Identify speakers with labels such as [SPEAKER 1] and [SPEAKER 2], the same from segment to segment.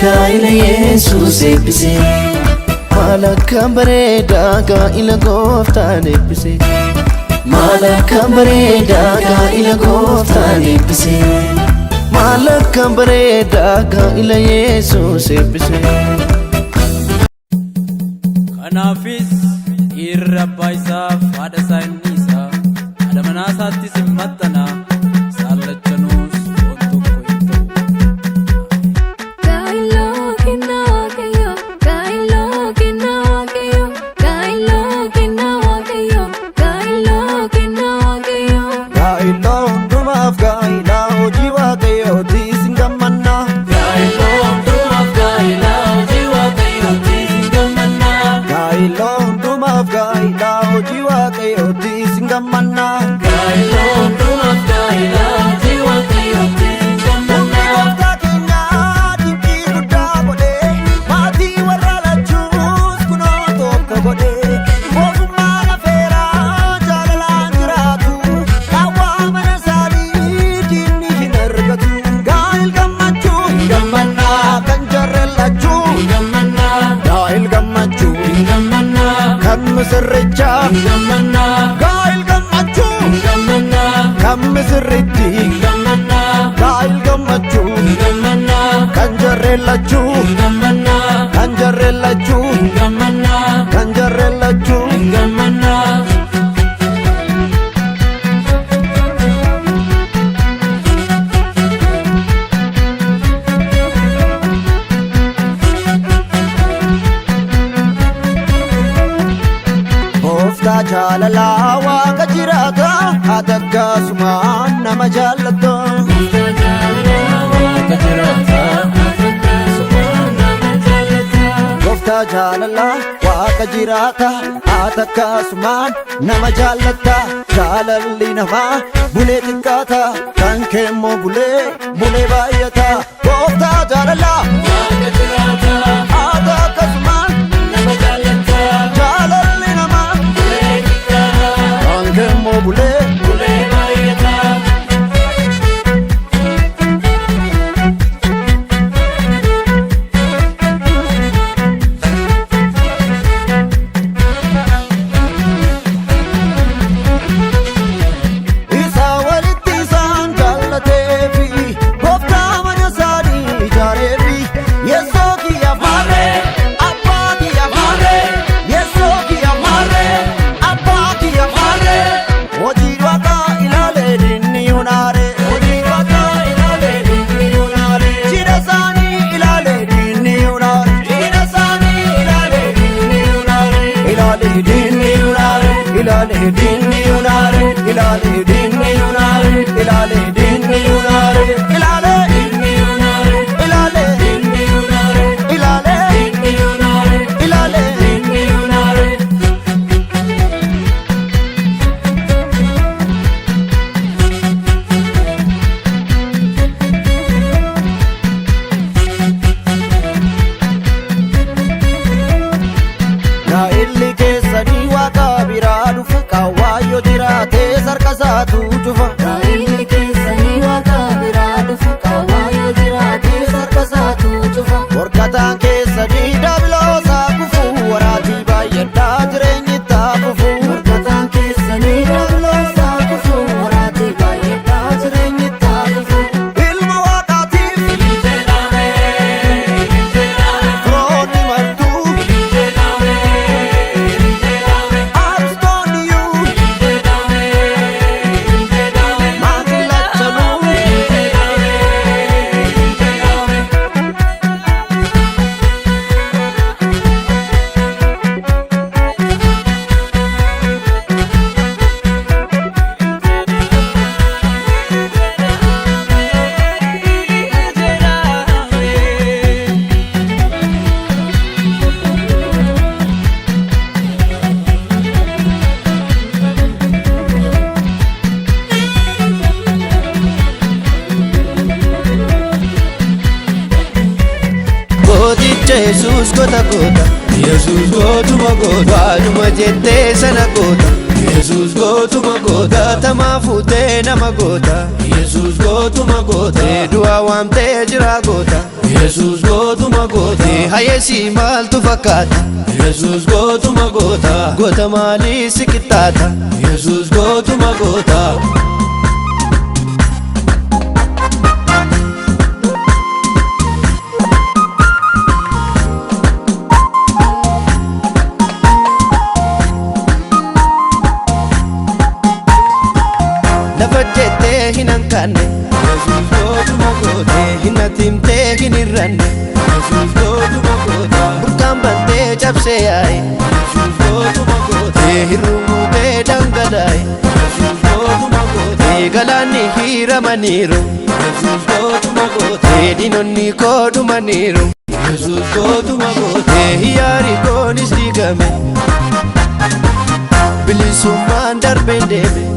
[SPEAKER 1] gaa'ila Yesuus eebbise. Maal akkam bareedaa gaa'ila Gooftaan eebbise. Maal akkam bareedaa gaa'ila Gooftaan eebbise. Maal akkam bareedaa gaa'ila Yesuus eebbise.
[SPEAKER 2] Kanaafis dhiirri abbaa isaaf haadha isaa inni isaa haadha manaa isaattis hin maxxana isaan lachanuus foon tokko hin ta'u.
[SPEAKER 3] Gaa'ila hundumaaf gaa'ila hojii Waaqayyootiis hin gammannaa.
[SPEAKER 1] Gaa'ila hundumaaf gaa'ila hojii Waaqayyootiis hin gammannaa.
[SPEAKER 3] Gaa'ila hundumaaf gaa'ila hojii Waaqayyootiis hin gammannaa.
[SPEAKER 1] Gaa'ila hundumaaf gaa'ila hojii Waaqayyootiis hin gammannaa.
[SPEAKER 3] Gooftaa keenya dinqii guddaa godhee maatii warra lachuus kunoo tokko godhee mootummaa lafeeraa jaalalaan jiraatu dhawwaa mana isaanii diinni hin argatu. Gaa'il gammachuu hin gammannaa kan jarreen lachuu
[SPEAKER 1] Hin gammannaa.
[SPEAKER 3] gaa'il gammachuu
[SPEAKER 1] Hin gammannaa.
[SPEAKER 3] kan misirrichaa
[SPEAKER 1] Hin gammannaa.
[SPEAKER 3] gaa'il gammachuu
[SPEAKER 1] Hin gammannaa.
[SPEAKER 3] kan misirritti
[SPEAKER 1] Hin gammannaa.
[SPEAKER 3] gaa'il gammachuu
[SPEAKER 1] Hin gammannaa.
[SPEAKER 3] kan jarreen lachuu
[SPEAKER 1] Hin gammannaa.
[SPEAKER 3] kan jarreen lachuu
[SPEAKER 1] Hin gammannaa.
[SPEAKER 3] kan jarreen lachuu
[SPEAKER 1] Hin gammannaa.
[SPEAKER 3] Gooftaa jaalalaa Waaqa jiraata haata akkasumaan nama jaallata. Gooftaa jaalalaa Waaqa jiraata haata akkasumaan nama jaallata. Jaalalli namaa bulee xiqqaata kan keemmoo bulee baay'ata. Gooftaa jaalalaa haata akkasumaan jaalalli namaa kan keemmoo bulee. Isa walitti isaan jaallateefi gooftaa mana isaanii ijaareefi Yeesoo kiyya maarree abbaa kiyya maarree Yeesoo kiyya maarree abbaa kiyya maarree hojii Waaqaa ilaalee diinni yuunaaree hojii Waaqaa ilaalee diinni yuunaaree cidha isaanii ilaalee diinni yuunaaree cidha isaanii ilaalee diinni yuunaaree ilaalee diinni yuunaaree ilaalee diinni yuunaaree ilaalee diinni yuunaaree ilaalee diinni yuunaaree ilaalee diinni yuunaaree ilaalee diinni yuunaaree ilaalee diinni yuunaaree ilaalee diinni yuunaaree. Gaa'illi keessanii Waaqa biraa dhufa kaawwaayyo jiraatee sarka isaatu cufa. Gaa'illi keessanii Waaqa biraa dhufa kaawwaayyo jiraatee sarka isaatu cufa. Morkataan keessanii daabiloosaa kufu waraatii baay'adhaa jireenyi itti fufu. Morkataan keessanii daabiloosaa kufu waraatii baay'adhaa jireenyi itti fufu. Ilma Waaqaatiif firoonni martuu Abstooniyyuu maatiin lachanuu
[SPEAKER 1] Gooticha Yesuus goota goota. Yesuus gootuma goota. Waanuma jettee sana goota. Yesuus gootuma goota. Tamaa fuutee nama goota. Yesuus gootuma goota. Du'a waamtee jira goota. Yesuus gootuma goota hayesi maaltu fakkaata Yesuus gootuma goota goota maalii si qixxaata Yesuus gootuma goota hinankanne Yesuus gootuma goota hinatimtee hinirranne Yesuus gootuma goota burqaan bantee cabsee yaa'i Yesuus gootuma goota hirrumutee dhangalaa'i Yesuus gootuma goota galaanni hiiramaniiru Yesuus gootuma goota diinonni koodhumaniiru Yesuus gootuma goota hiyyaari koonis diigame bilisummaan darbeen deeme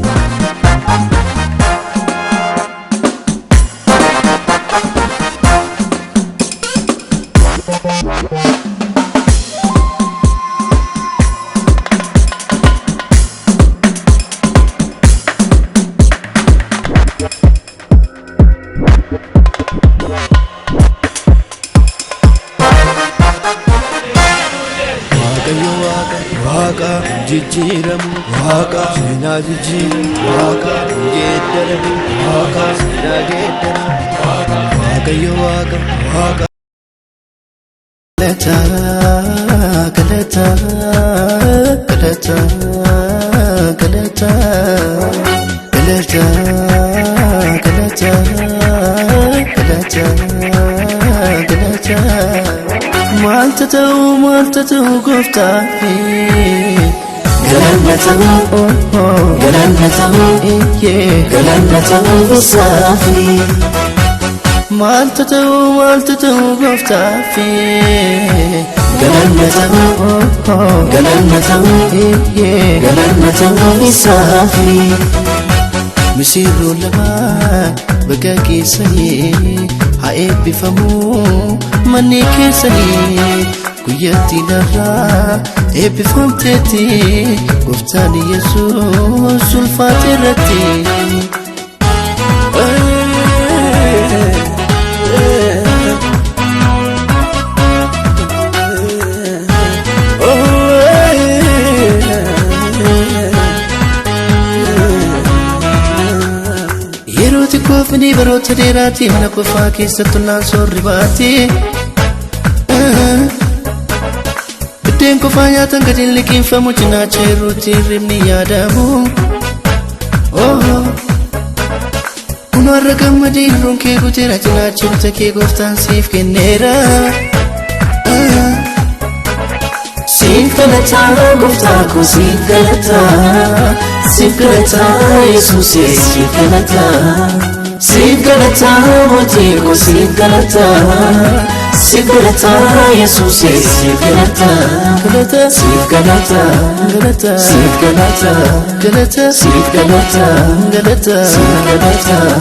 [SPEAKER 1] Waaqa jijjiiramu Waaqa seenaa jijjiiramu Waaqa geeddaramu Waaqa seenaa geeddaramu Waaqayyo Waaqa Waaqa galata galata galata galata galata galata galata galata Malta ta'u goftaafi galanna ta'u isaafi Malta ta'u goftaafi galanna ta'u isaafi Misirroo lamaan bakka keessanii haa eebbifamuu manni keessanii guyyaatti narraa eebbifamteetti gooftaan Yesuus ulfaate irratti Yerooti koofni baroota dheeraati mana qofaa keessattu naan soorri baate Biddeen qofaa nyaatan gadi hin liqinfamu cinaacha irruutti hirribni yaadamu Kun warra gammadii hirruun kee guuteera cinaacha bita kee gooftaan siif kenneera Siif galataa gooftaa koo siif galataa Siif galataa Yesuus siif galataa Siif galataa mootii koo siif galataa Siif galataa Yesuus siif galataa Siif galataa Siif galataa Siif galataa Siif galataa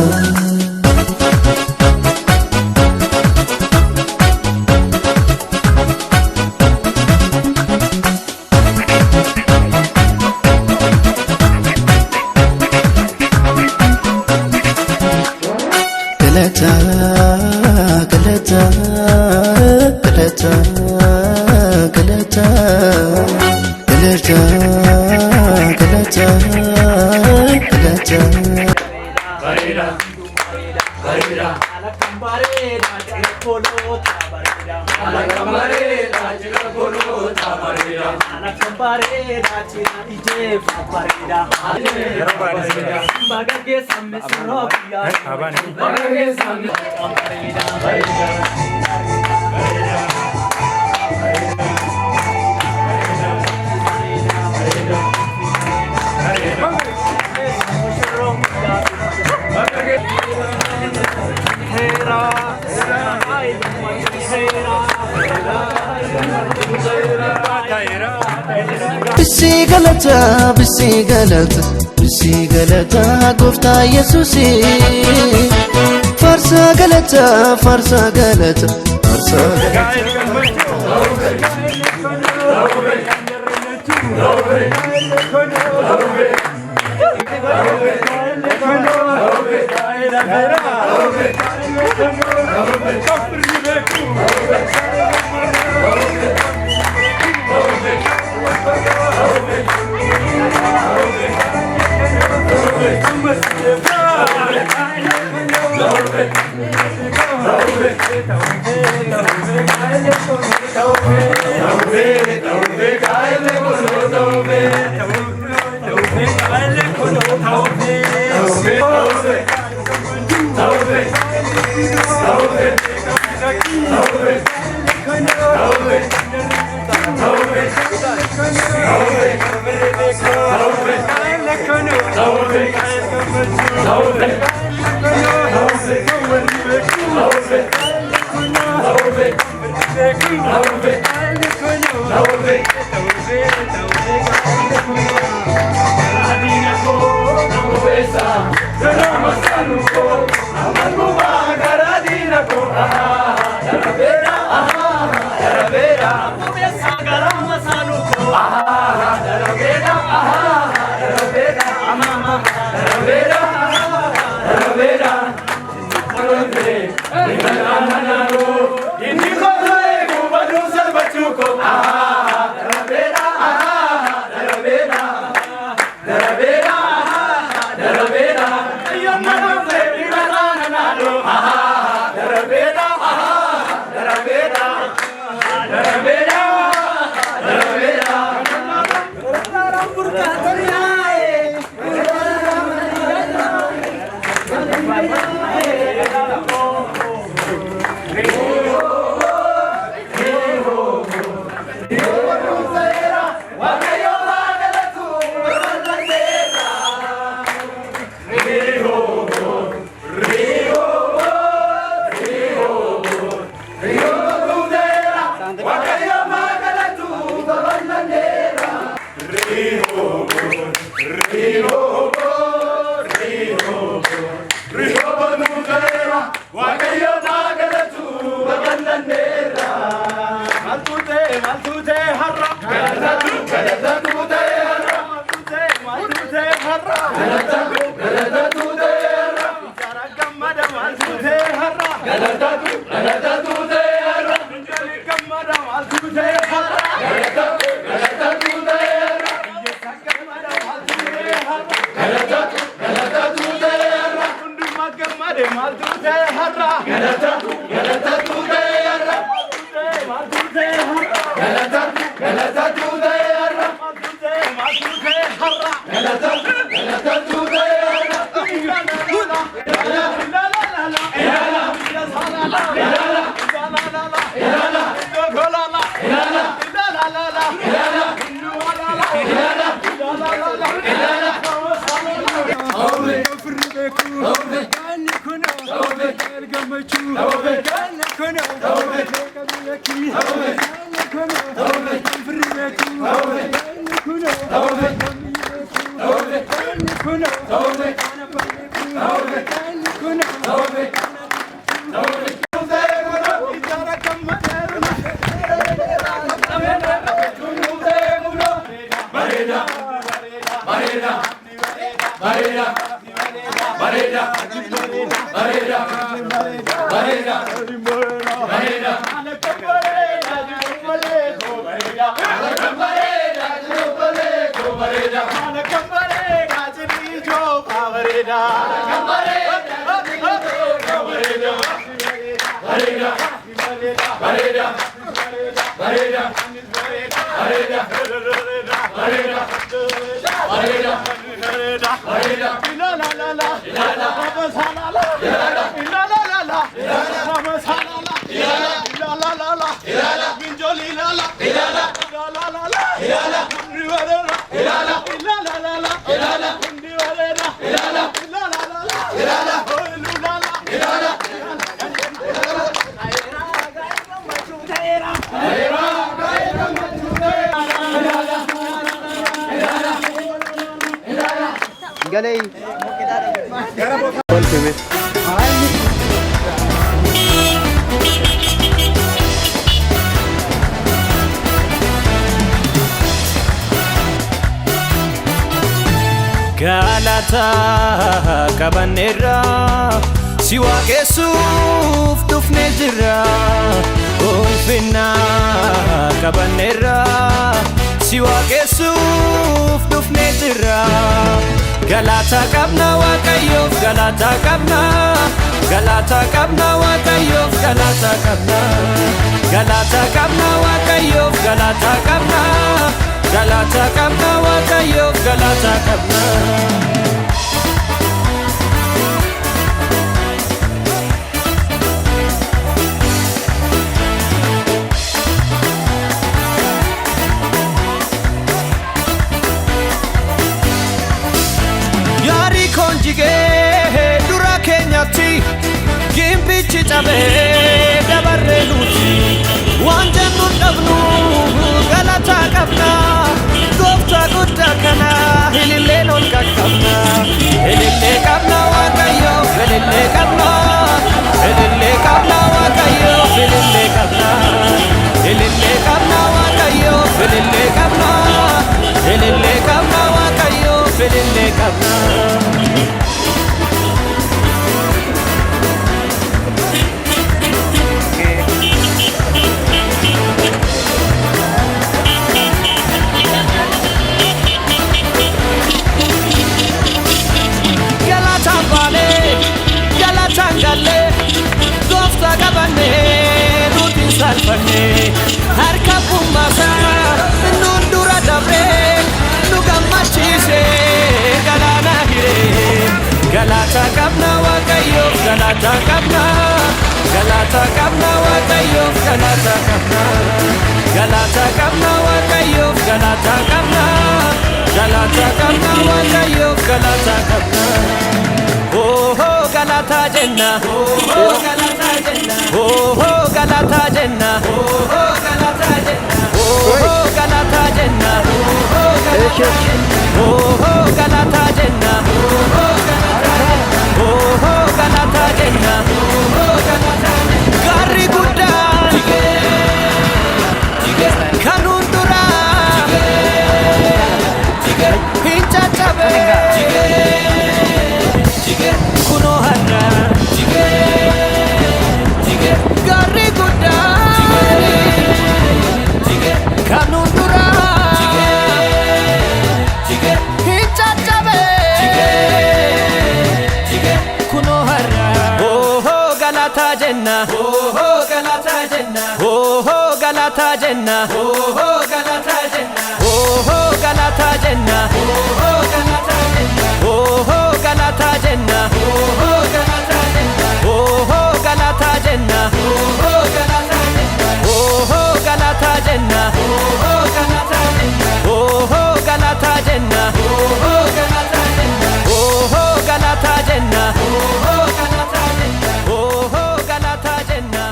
[SPEAKER 1] Galata, galata, galata, galata, galata, galata, galata. Barira, barira, barira, barira, Alakambarera jira golota barera Alakambarera jira ije barera Bagage samme sorokia Bagage samme barera Bisi galata, bisi galata, bisi galata, Gooftaa Yesuusi. Farsa galata, farsa galata, farsa galata.
[SPEAKER 3] Galay.
[SPEAKER 1] Galata kabanera siwa kesuf tufne jira ulfina kabanera siwa kesuf tufne jira Galata kabna wakayof galata kabna galata kabna wakayof galata kabna galata kabna wakayof galata kabna galata qabna waaqayyo galata qabna yari konjige dura kenyatti gimbichi tabe dabarre nuti wanjanu dhabnu galata qabna gofta gudda kana hilille non qabna hilille qabna waaqayyo hilille qabna waaqayyo hilille qabna waaqayyo hilille qabna waaqayyo hilille qabna gofta qabane nuti salfane harka bummasa nun dura dabre nu gammachise galana hire galata qabna waaqayyo galata qabna waaqayyo galata qabna waaqayyo galata qabna waaqayyo galata qabna oh galata jenna oh galata jenna oh galata jenna oh galata jenna oh galata jenna oh galata jenna oh galata jenna gari gudda kanundura hincha chabe kuno harra gari gudda kanundura hincha chabe kuno harra oh galata jenna oh galata jenna oh galata jenna oh galata jenna oh galata jenna oh galata jenna oh galata jenna oh galata jenna oh galata jenna oh galata jenna oh galata jenna oh galata jenna oh galata jenna oh galata jenna oh galata jenna oh galata jenna oh galata jenna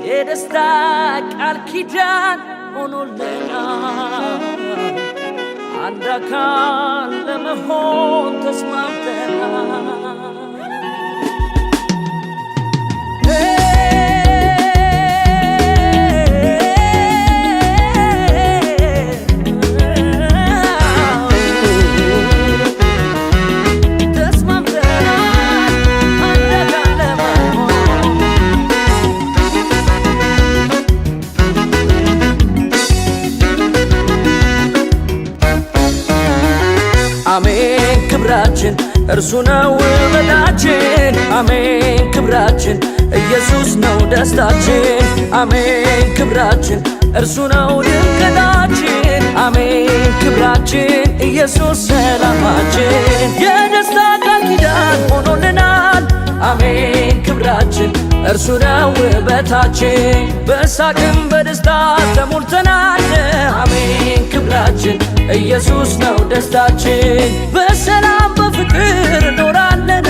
[SPEAKER 1] የደስታ ቃል ኪዳን ሆኖልናል አንድ አካል ለመሆን ተስማምተናል አሜን ክብራችን እርሱ ነው ውበታችን አሜን ክብራችን ኢየሱስ ነው ደስታችን አሜን ክብራችን እርሱ ነው ድንቅናችን አሜን ክብራችን ኢየሱስ ሰላማችን የደስታ ቃል ኪዳን ሆኖልናል አሜን ክብራችን እርሱ ነው ውበታችን በሳቅም በደስታ ተሞልተናል አሜን ክብራችን ኢየሱስ ነው ደስታችን በሰላም በፍቅር እንኖራለን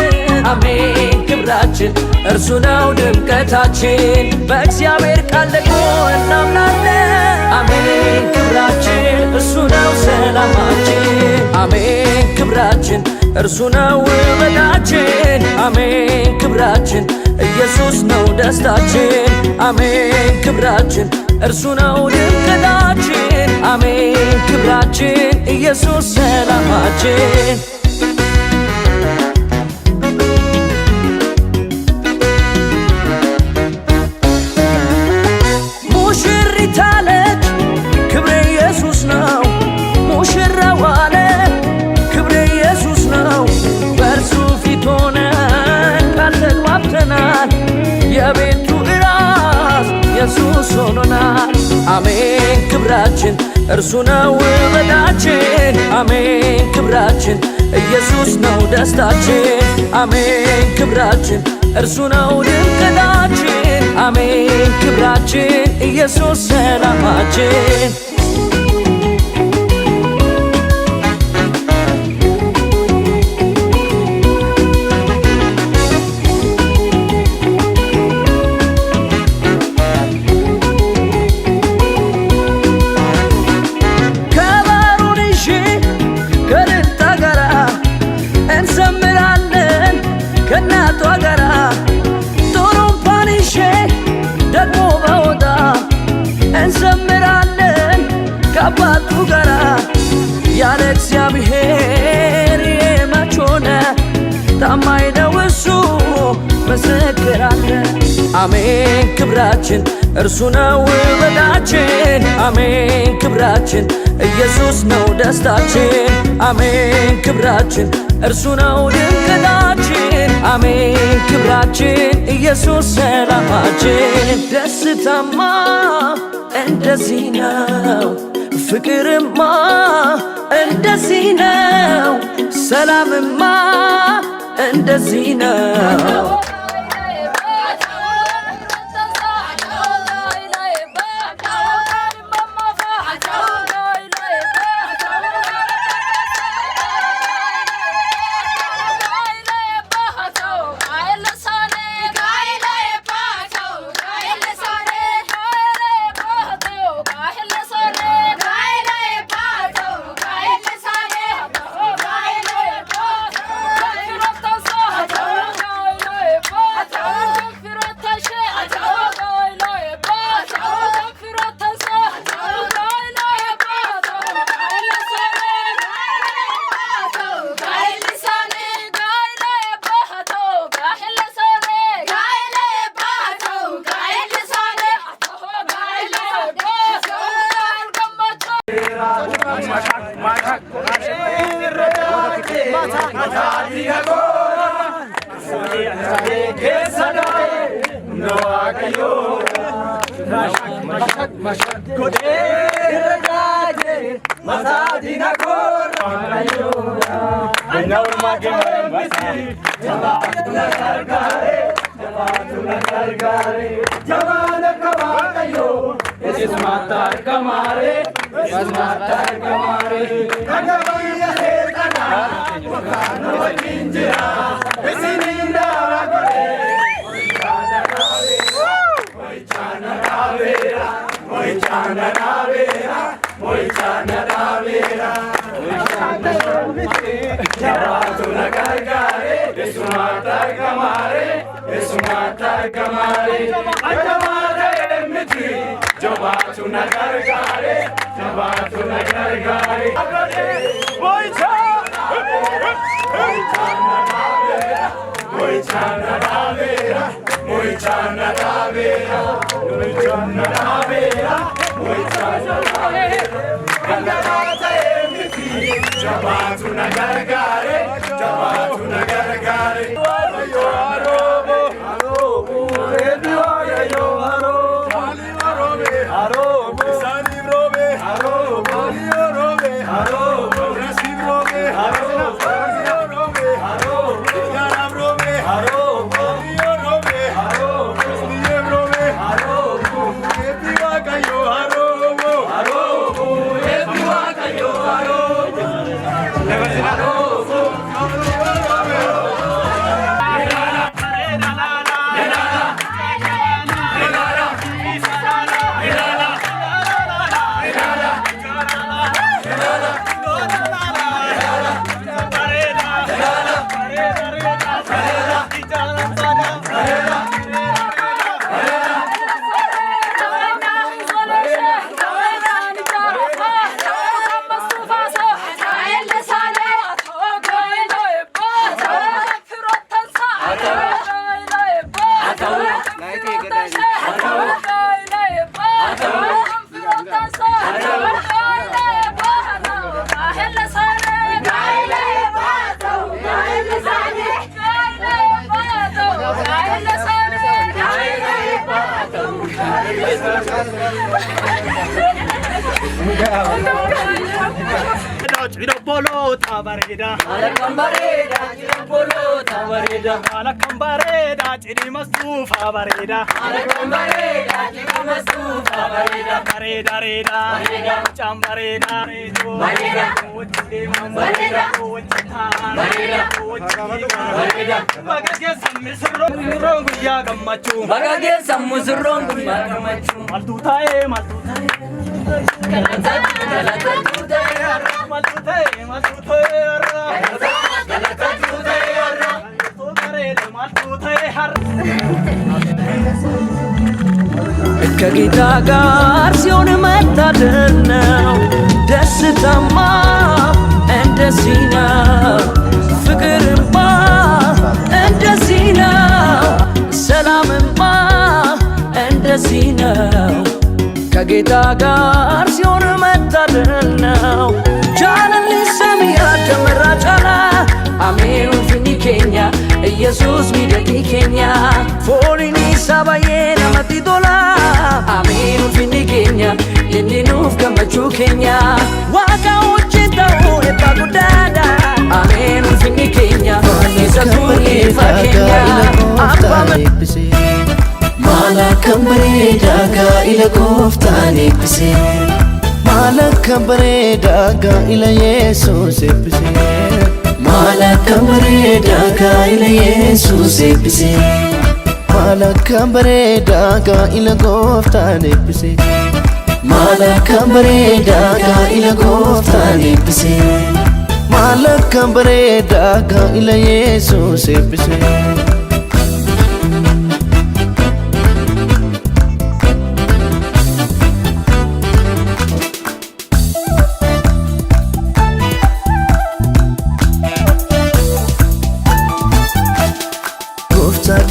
[SPEAKER 1] አሜን ክብራችን እርሱ ነው ድምቀታችን። በእግዚአብሔር ቃል ደግሞ እናምናለን። አሜን ክብራችን እርሱ ነው ሰላማችን። አሜን ክብራችን እርሱ ነው ውበታችን። አሜን ክብራችን ኢየሱስ ነው ደስታችን። አሜን ክብራችን እርሱ ነው ድምቀታችን። አሜን ክብራችን ኢየሱስ ሰላማችን። ሙሽሪት አለች ክብሬ ኢየሱስ ነው። ሙሽራው አለ ክብሬ ኢየሱስ ነው። በእርሱ ፊት ሆነን ቃል ተግባብተናል። የቤቱ እራስ ኢየሱስ ሆኖናል። አሜን ክብራችን እርሱ ነው ውበታችን። አሜን ክብራችን ኢየሱስ ነው ደስታችን። አሜን ክብራችን እርሱ ነው ድምቀታችን። አሜን ክብራችን ኢየሱስ ሰላማችን። ከእናቷ ጋራ ጡሩምባን ይዤ ደግሞ በወጣ እንዘምራለን ከአባቱ ጋራ። ያለ እግዚአብሔር መች ሆነ? ታማኝ ነው እሱ ምስክር አለ። አሜን ክብራችን እርሱ ነው ውበታችን። አሜን ክብራችን ኢየሱስ ነው ደስታችን። አሜን ክብራችን እርሱ ነው ድምቀታችን። አሜን ክብራችን ኢየሱስ ሰላማችን። ደስታማ እንደዚህ ነው፣ ፍቅርማ እንደዚህ ነው፣ ሰላምማ እንደዚህ ነው።
[SPEAKER 4] Polo tabareda,
[SPEAKER 1] Alakambareda, Chirapolota Vareda,
[SPEAKER 4] Alakambareda, Chirimastufa Vareda,
[SPEAKER 1] Alakambareda, Chirimastufa Vareda,
[SPEAKER 4] Vareda, Reda, Chambareda,
[SPEAKER 1] Vareda, Vareda, Vareda,
[SPEAKER 4] Bagagesa Misrongu Yagamachu,
[SPEAKER 1] Bagagesa Musrongu Yagamachu,
[SPEAKER 4] Maltutae, Maltutae,
[SPEAKER 1] ከጌታ ጋር ሲሆን መታደል ነው። ደስታማ እንደዚህ ነው። ፍቅርማ እንደዚህ ነው። ሰላምማ እንደዚህ ነው። ከጌታ ጋር ሲሆን መታደል ነው። ጃለሊ ሰሚያ ደመራ ጫላ አሜን ፊኒ ኬኛ ኢየሱስ ሚደቂ ኬኛ ፎሊኒ ሳባዬ ነመቲ ቶላ አሜን ፊኒ ኬኛ ኢኒኑፍ ገመቹ ኬኛ ዋጋ ውጭን ተው ኤባ ጉዳዳ አሜን ፊኒ ኬኛ ኢሰቱ ኢፋ ኬኛ አባመ
[SPEAKER 3] Malakam bareda ila gooftaan eebbise Malakam bareda ila Yesuus eebbise Malakam bareda ila Yesuus eebbise Malakam bareda ila gooftaan eebbise Malakam bareda ila gooftaan eebbise Malakam bareda ila Yesuus eebbise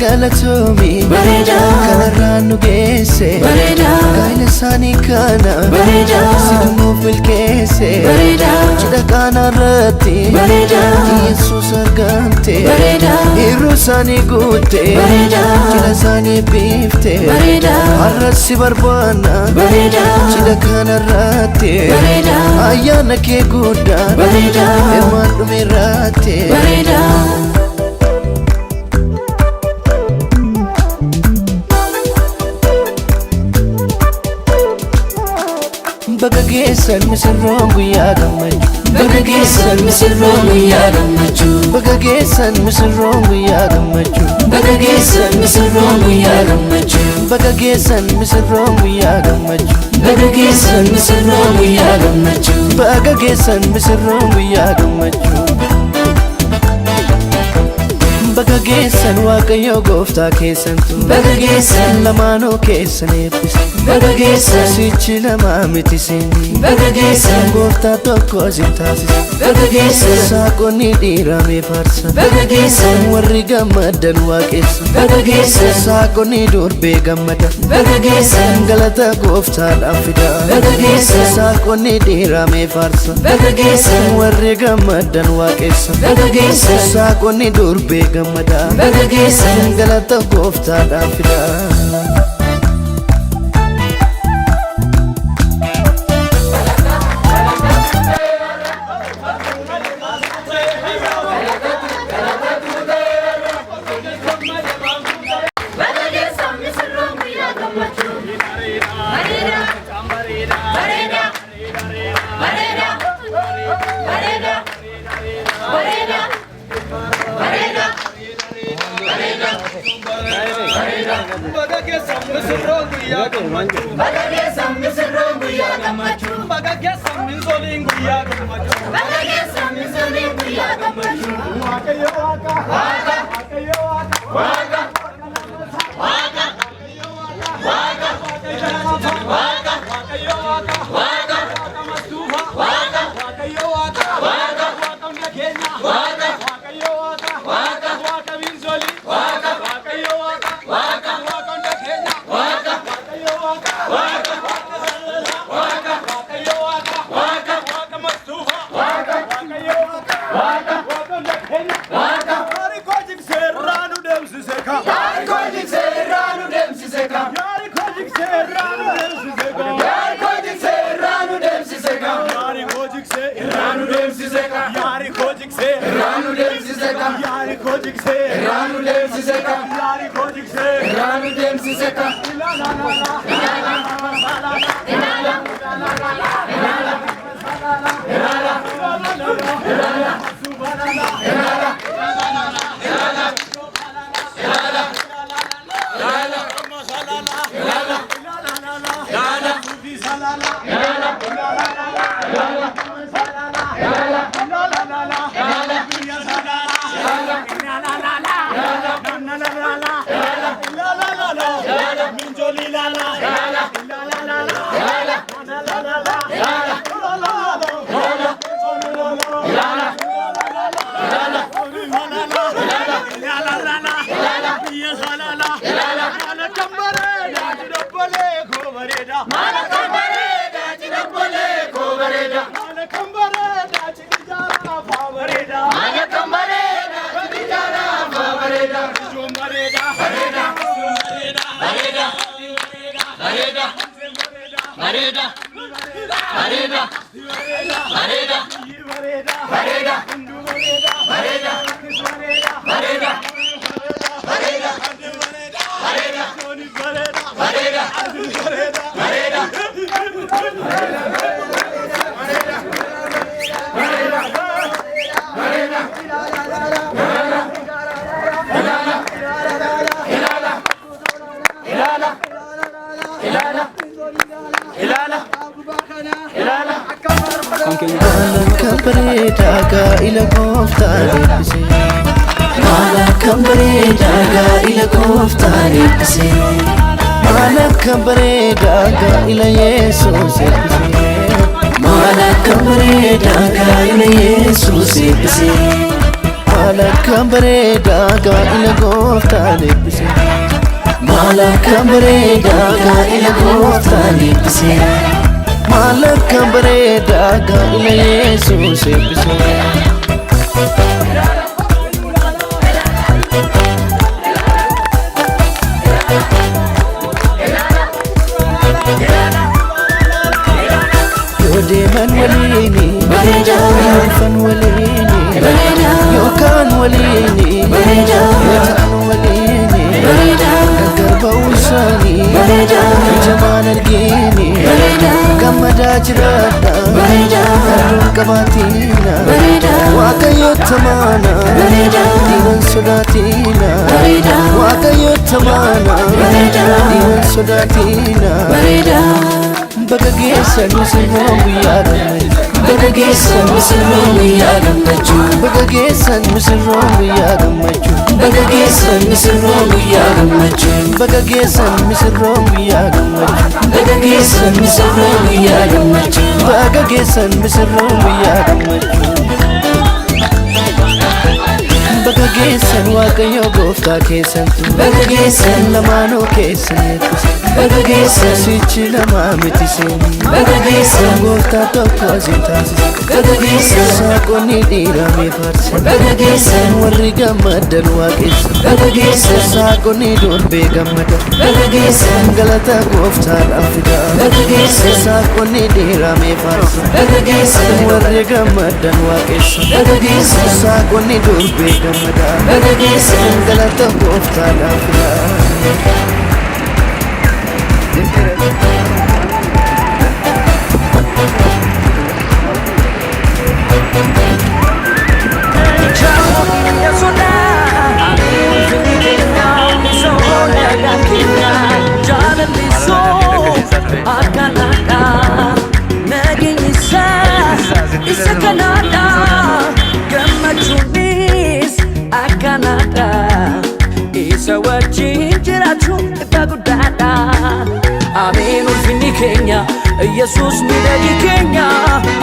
[SPEAKER 3] Galatoomi
[SPEAKER 1] Bareeda
[SPEAKER 3] Kanarraan nu geesse
[SPEAKER 1] Bareeda
[SPEAKER 3] Gaa'ila isaanii kana
[SPEAKER 1] Bareeda
[SPEAKER 3] Sidunuuf milkeesse
[SPEAKER 1] Bareeda
[SPEAKER 3] Cidha qaanarratti
[SPEAKER 1] Bareeda
[SPEAKER 3] Yesuus argamte
[SPEAKER 1] Bareeda
[SPEAKER 3] Hirruu isaanii guutte
[SPEAKER 1] Bareeda
[SPEAKER 3] Cidha isaanii biifte
[SPEAKER 1] Bareeda
[SPEAKER 3] Har'as si barbaanna
[SPEAKER 1] Bareeda
[SPEAKER 3] Cidha kanarratti
[SPEAKER 1] Bareeda
[SPEAKER 3] Ayyaana kee guddaan
[SPEAKER 1] Bareeda
[SPEAKER 3] Hirmaan dhumirratti
[SPEAKER 1] Bareeda
[SPEAKER 3] Bagageessan misirroon guyyaa gammachuu
[SPEAKER 1] Bagageessan misirroon guyyaa gammachuu
[SPEAKER 3] Bagageessan misirroon guyyaa gammachuu
[SPEAKER 1] Bagageessan misirroon guyyaa gammachuu
[SPEAKER 3] Bagageessan misirroon guyyaa gammachuu
[SPEAKER 1] Bagageessan misirroon guyyaa gammachuu
[SPEAKER 3] Bagageessan misirroon guyyaa gammachuu Bagageessan waaqayyo gooftaa keessantu
[SPEAKER 1] Bagageessan
[SPEAKER 3] lamaanuu keessan eebbise
[SPEAKER 1] Bagageessan
[SPEAKER 3] sichi lamaa miti sinni
[SPEAKER 1] Bagageessan
[SPEAKER 3] gooftaa tokko isin taasise
[SPEAKER 1] Bagageessan
[SPEAKER 3] saaqonni dhiiramee farsa
[SPEAKER 1] Bagageessan
[SPEAKER 3] warri gammadan waaqessa
[SPEAKER 1] Bagageessan
[SPEAKER 3] saaqonni durbee gammada
[SPEAKER 1] Bagageessan
[SPEAKER 3] galata gooftaadhaaf fida
[SPEAKER 1] Bagageessan
[SPEAKER 3] saaqonni dhiiramee farsa
[SPEAKER 1] Bagageessan
[SPEAKER 3] warri gammadan waaqessa
[SPEAKER 1] Bagageessan
[SPEAKER 3] saaqonni durbee gammada
[SPEAKER 1] Bagageessan
[SPEAKER 3] galata gooftaadhaaf fida
[SPEAKER 4] Bagageessan misirroon guyyaa gammachuu
[SPEAKER 1] Bagageessan misirroon guyyaa gammachuu
[SPEAKER 4] Bagageessan misoliin guyyaa gammachuu
[SPEAKER 1] Bagageessan misoliin guyyaa gammachuu
[SPEAKER 4] Waaqayyo waaqa waaqa Waaqayyo waaqa waaqa waaqa Waaqayyo waaqa Waaqayyo waaqa Waaqayyo waaqa waaqa Mastuufa waaqa Waaqayyo waaqa waaqa Waaqa keenya waaqa Waaqayyo waaqa waaqa Waaqa misoli waaqa Waaqayyo waaqa waaqa Waaqa keenya waaqa Waaqayyo waaqa waaqa waaqa Waaqayyo waaqa waaqa Waaqa Mastuufa waaqa Waaqayyo waaqa waaqa Waaqa keenya waaqa Yaari koo jigseerraa nu deemsiseka Yaari koo jigseerraa nu deemsiseka Yaari koo jigseerraa nu deemsiseka Yaari koo jigseerraa jigse
[SPEAKER 3] Ranu dem siseka
[SPEAKER 4] Yari ko jigse
[SPEAKER 3] Ranu dem siseka
[SPEAKER 4] La la la la
[SPEAKER 1] Daga ila kofta dibse Mala kambare daga ila kofta dibse Mala kambare daga ila Jesus dibse Mala kambare daga ila Jesus dibse Mala kambare daga ila kofta dibse Mala kambare daga ila kofta dibse Malak kambare daga ila Jesus dibse Yodeman walini Yofan walini Yokan walini Yotan walini Garba usani Jaman argini Gamada jirada Harun kabatina Waka yotamana Diwan sudatina Waka yotamana Diwan sudatina Bagagesan muslimon yaadamaju Bagagesan muslimon yaadamaju Bagagesan muslimon yaadamaju Bagagesan muslimon yaadamaju Bagagesan muslimon yaadamaju Bagagesan muslimon yaadamaju Bagagesan muslimon yaadamaju Bagagesan waaqayyo gooftaa keessantu Bagagesan lamaanuu keessanitti Bagagesan sichi lamaa miti seeni Bagagesan gooftaa tokko asin taasisa Bagagesan saaqonni dhiiramee faarsan Bagagesan warri gammadan waaqessa Bagagesan saaqonni doorbee gammadan Bagagesan galata gooftaadhaan fida Bagagesan saaqonni dhiiramee faarsan Bagagesan warri gammadan waaqessa Bagagesan saaqonni doorbee gammadan Bagagesan galata gooftaadhaan fida Amen ulfinni keenya Yesus miidhagi keenya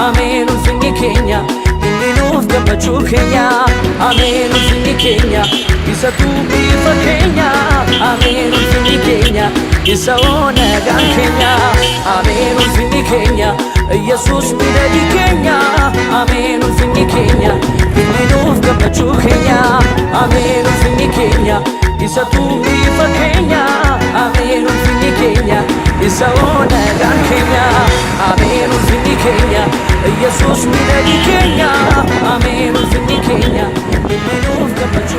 [SPEAKER 1] Amen ulfinni keenya inni nuuf gammachuu keenya Amen ulfinni keenya isatu bifa keenya Amen ulfinni keenya isa oonagaan keenya Amen ulfinni keenya Yesus miidhagi keenya Amen ulfinni keenya inni nuuf gammachuu keenya Amen ulfinni keenya isatu bifa keenya Amen ulfinni keenya isa oonagaan keenya Amen ulfinni keenya Yesus miidhagi keenya Amen ulfinni keenya inni nuuf gammachuu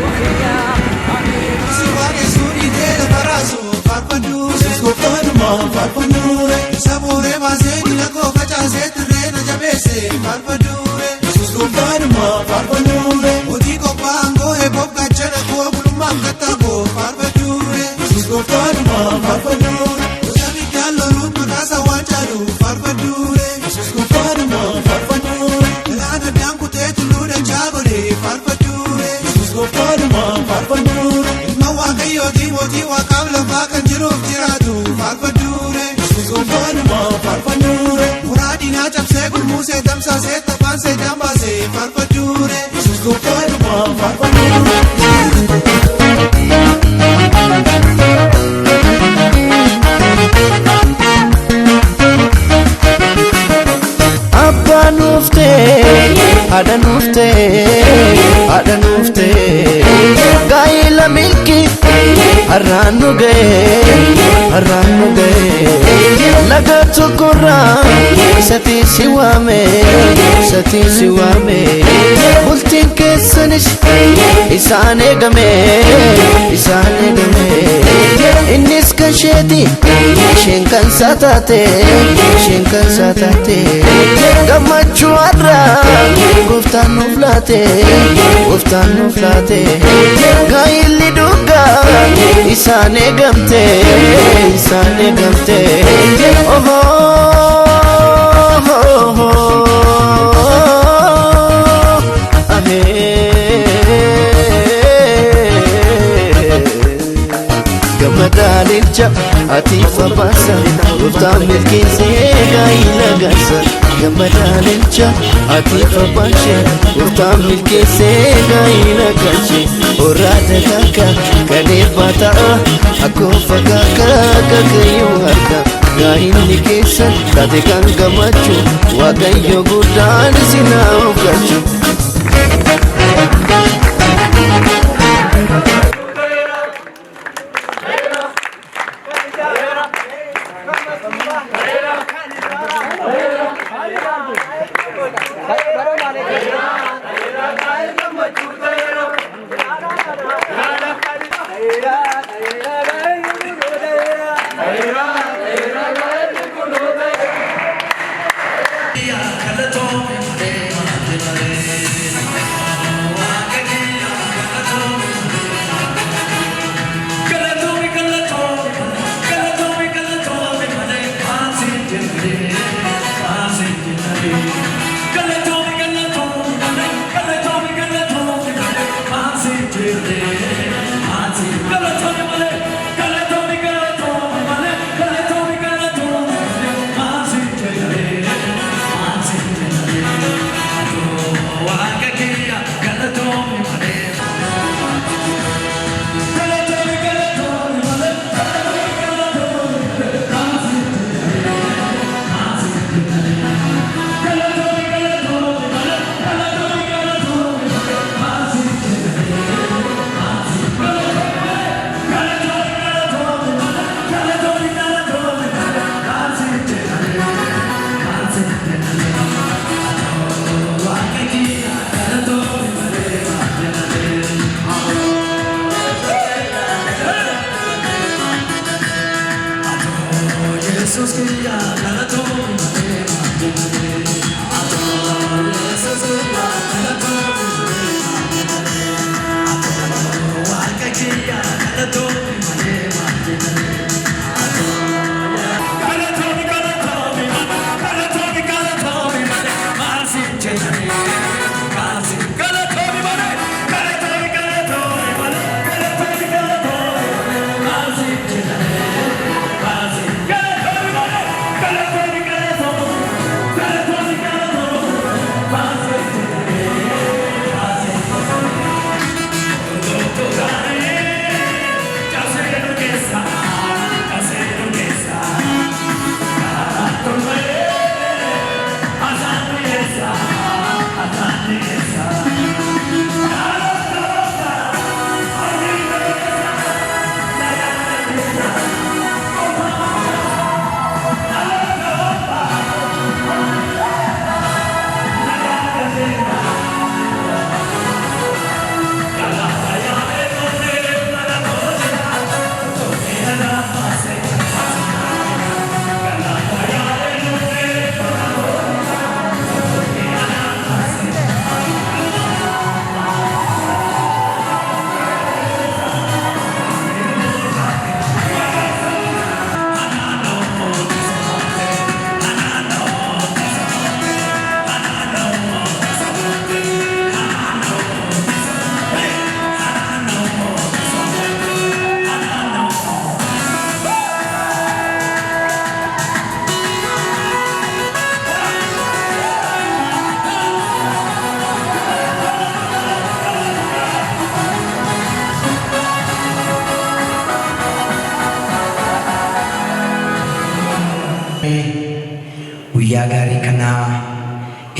[SPEAKER 3] Ada nufte gaila milki arranu ge laga tukura sati siwame bultin kesanish isane game innis kasheti shenkan satate gamachu arra guftan nuflate gaili duga isane gamte oh Gamadalilcha atifa basa guftan milkise gaila gasa Gamadalilcha atifa basa guftan milkise gaila gachi orada kaka kadebata akofa kaka kakayo harka gaili kesa tate kan gamachu wagayo gudan sinau gachu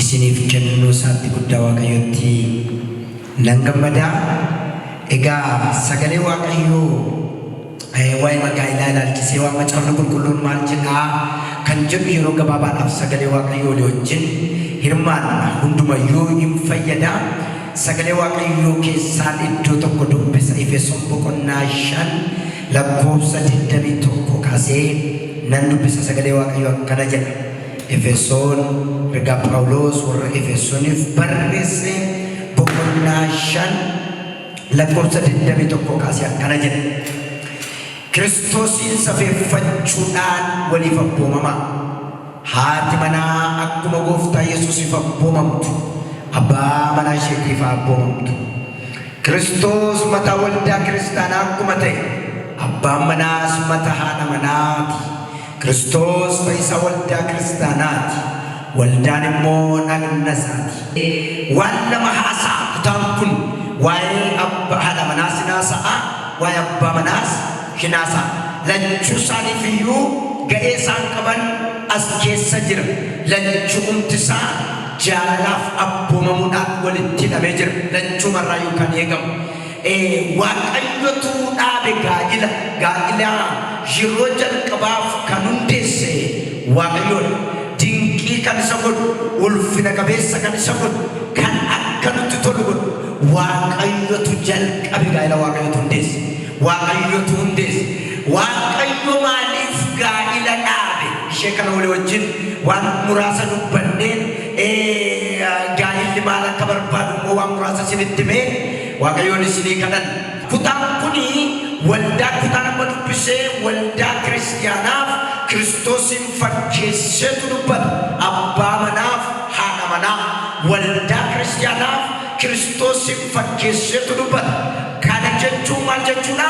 [SPEAKER 5] isiniif kennuu isaatti guddaa Waaqayyotti nan gammada. Egaa sagalee Waaqayyoo waa'ee magaalaa ilaalchisee waan macaafni qulqulluun maal jedhaa kan jedhu yeroo gabaabaadhaaf sagalee Waaqayyoo wajjin hirmaannaa hundumayyuu hin fayyada. Sagalee Waaqayyoo keessaan iddoo tokko dubbisa Efesoon boqonnaa 5 lakkoofsa 21 kaasee nan dubbisa. Sagalee Waaqayyoo akkana jedha. Efesoon ergaa Phaawulos warra Efesooniif barreesse boqonnaa 5 lakkoofsa 21 kaasee akkana jedha. Kiristoosiin safeeffachuudhaan waliif abboomamaa. Haati manaa akkuma Gooftaa Yesuusiif abboomamtu, abbaa manaa isheetiif abboomamtu. Kiristoos mataa waldaa kiristaanaa akkuma ta'e, abbaan manaas mataa haadha manaati. Kiristoos fayyisaa waldaa kiristaanaati, waldaan immoo dhagna isaati. Waan nama haasa'a kutaan kun waa'ee haadha manaas hin haasa'a, waa'ee abbaa manaas hin haasa'a. Lachuu isaaniif iyyuu ga'ee isaan qaban as keessa jira. Lachuu humtisaa jaalalaaf abboomamuudhaan walitti hidhamee jira. Lachuu marraa yookaan eegamu. Waaqayyotu dhaabe gaa'ila. Gaa'ila yeroo jalqabaaf kan hundeesse Waaqayyoodha. Dinqii kan isa godhu, ulfina qabeessa kan isa godhu, kan akka nutti tolu godhu Waaqayyotu jalqabe. Gaa'ila Waaqayyotu hundeesse. Waaqayyotu hundeesse. Waaqayyo maaliif gaa'ila dhaabe? Ishee kana walii wajjin waan muraasa dubbanneen gaa'illi maal akka barbaadu immoo waan muraasa isinitti himee Waaqayyoon isinii kadhan. Kutaan kuni waldaa kutaan amma dubbisee waldaa kiristiyaanaaf Kiristoosin fakkeesseetu dubbata. Abbaa manaaf haadha manaa waldaa kiristiyaanaaf Kiristoosin fakkeesseetu dubbata. Kana jechuun maal jechuudha?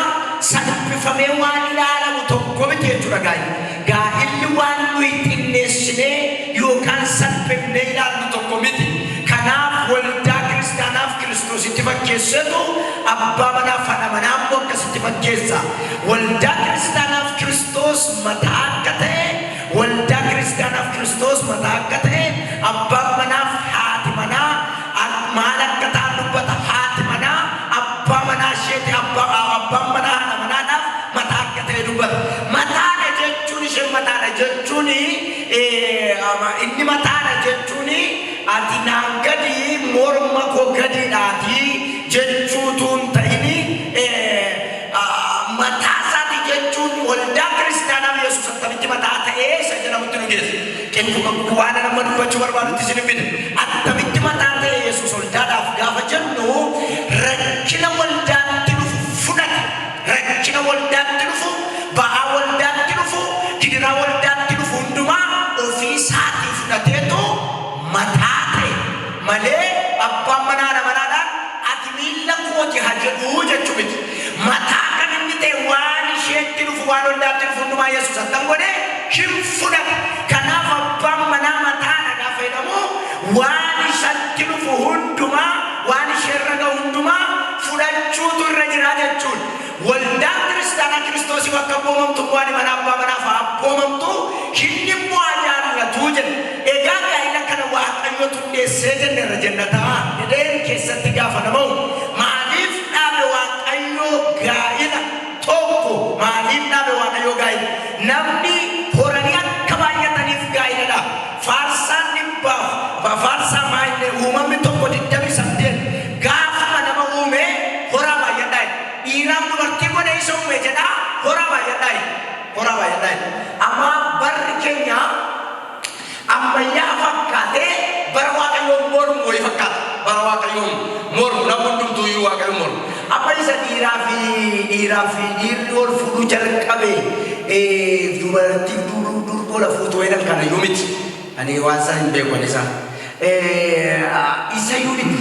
[SPEAKER 5] Salphifamee waan ilaalamu tokko miti jechuudha gaa'illi. Gaa'illi waan nuyi xinneessinee yookaan salphifnee ilaallu tokko miti. Kanaaf waldaa kiristaanaaf Kiristoositti fakkeesseetu abbaa manaaf haadha manaa immoo akkasitti fakkeessa. Waldaa kiristaanaaf Kiristoos mataa akka ta'e, waldaa kiristaanaaf Kiristoos mataa akka ta'e, abbaan manaaf haati manaa maal akka ta'an dubbata. Haati manaa abbaa manaa isheeti, abbaan manaa haadha manaadhaaf mataa akka ta'e dubbata. Mataadha jechuun isheen mataadha jechuun inni mataadha jechuun ati naan gadi morma koo gadiidhaati jechuutu hin ta'ini. Mataa isaati jechuun waldaa kiristaanaaf Yesuus akkamitti mataa ta'ee isa jedhamutti nu geessa. Waan nama dubbachuu barbaadutti isin hin fide. Akkamitti mataa ta'ee Yesuus waldaadhaaf gaafa jennu rakkina waldaatti dhufu fudhate. Rakkina waldaatti dhufu, ba'aa waldaatti dhufu, gidiraa waldaatti dhufu hundumaa ofii isaatii fudhateetu mataa ta'e malee abbaan manaadha manaadhaan ati miilla kooti haa jedhuu jechuu miti. Mataa kan inni ta'e waan isheetti dhufu waan waldaatti dhufu hundumaa Yesuus attan godhe hin fudhate. Kanaaf abbaan manaa mataadha gaafa jedhamu waan isatti dhufu hundumaa, waan isheerra ga'u hundumaa fudhachuutu irra jira jechuudha. Waldaan kiristaanaa Kiristoosii bakka abboomamtu waan mana abbaa manaaf abboomamtu inni immoo ajaa'ibatu jedha. Egaa gaa'ila kana Waaqayyotu hundeessee jenne irra jannataa edeen keessatti gaafa namaa'u maaliif dhaabe Waaqayyoo gaa'ila tokko? Maaliif dhaabe Waaqayyoo gaa'ila? Namni horanii akka baay'ataniif gaa'ila. Faarsaan dhibbaaf faarsaa maayillee uumamni tokko 28 gaafuma nama uume horaa baay'adhaa. Dhiiraan dubartii godhe isa uume jedhaa horaa baay'adhaa. Horaa baay'adhaa. Amma barri keenya ammayyaa fakkaatee bara Waaqayyoon mormu wayii fakkaata. Bara Waaqayyoon mormu namni hundumtuu iyyuu Waaqayyoon mormu. Amma isa dhiirri ol fuudhuu jalqabe dubartii durbola fuutuu jedhan kana iyyuu miti. Ani waan isaan hin beekan isaa. Isa iyyuu miti.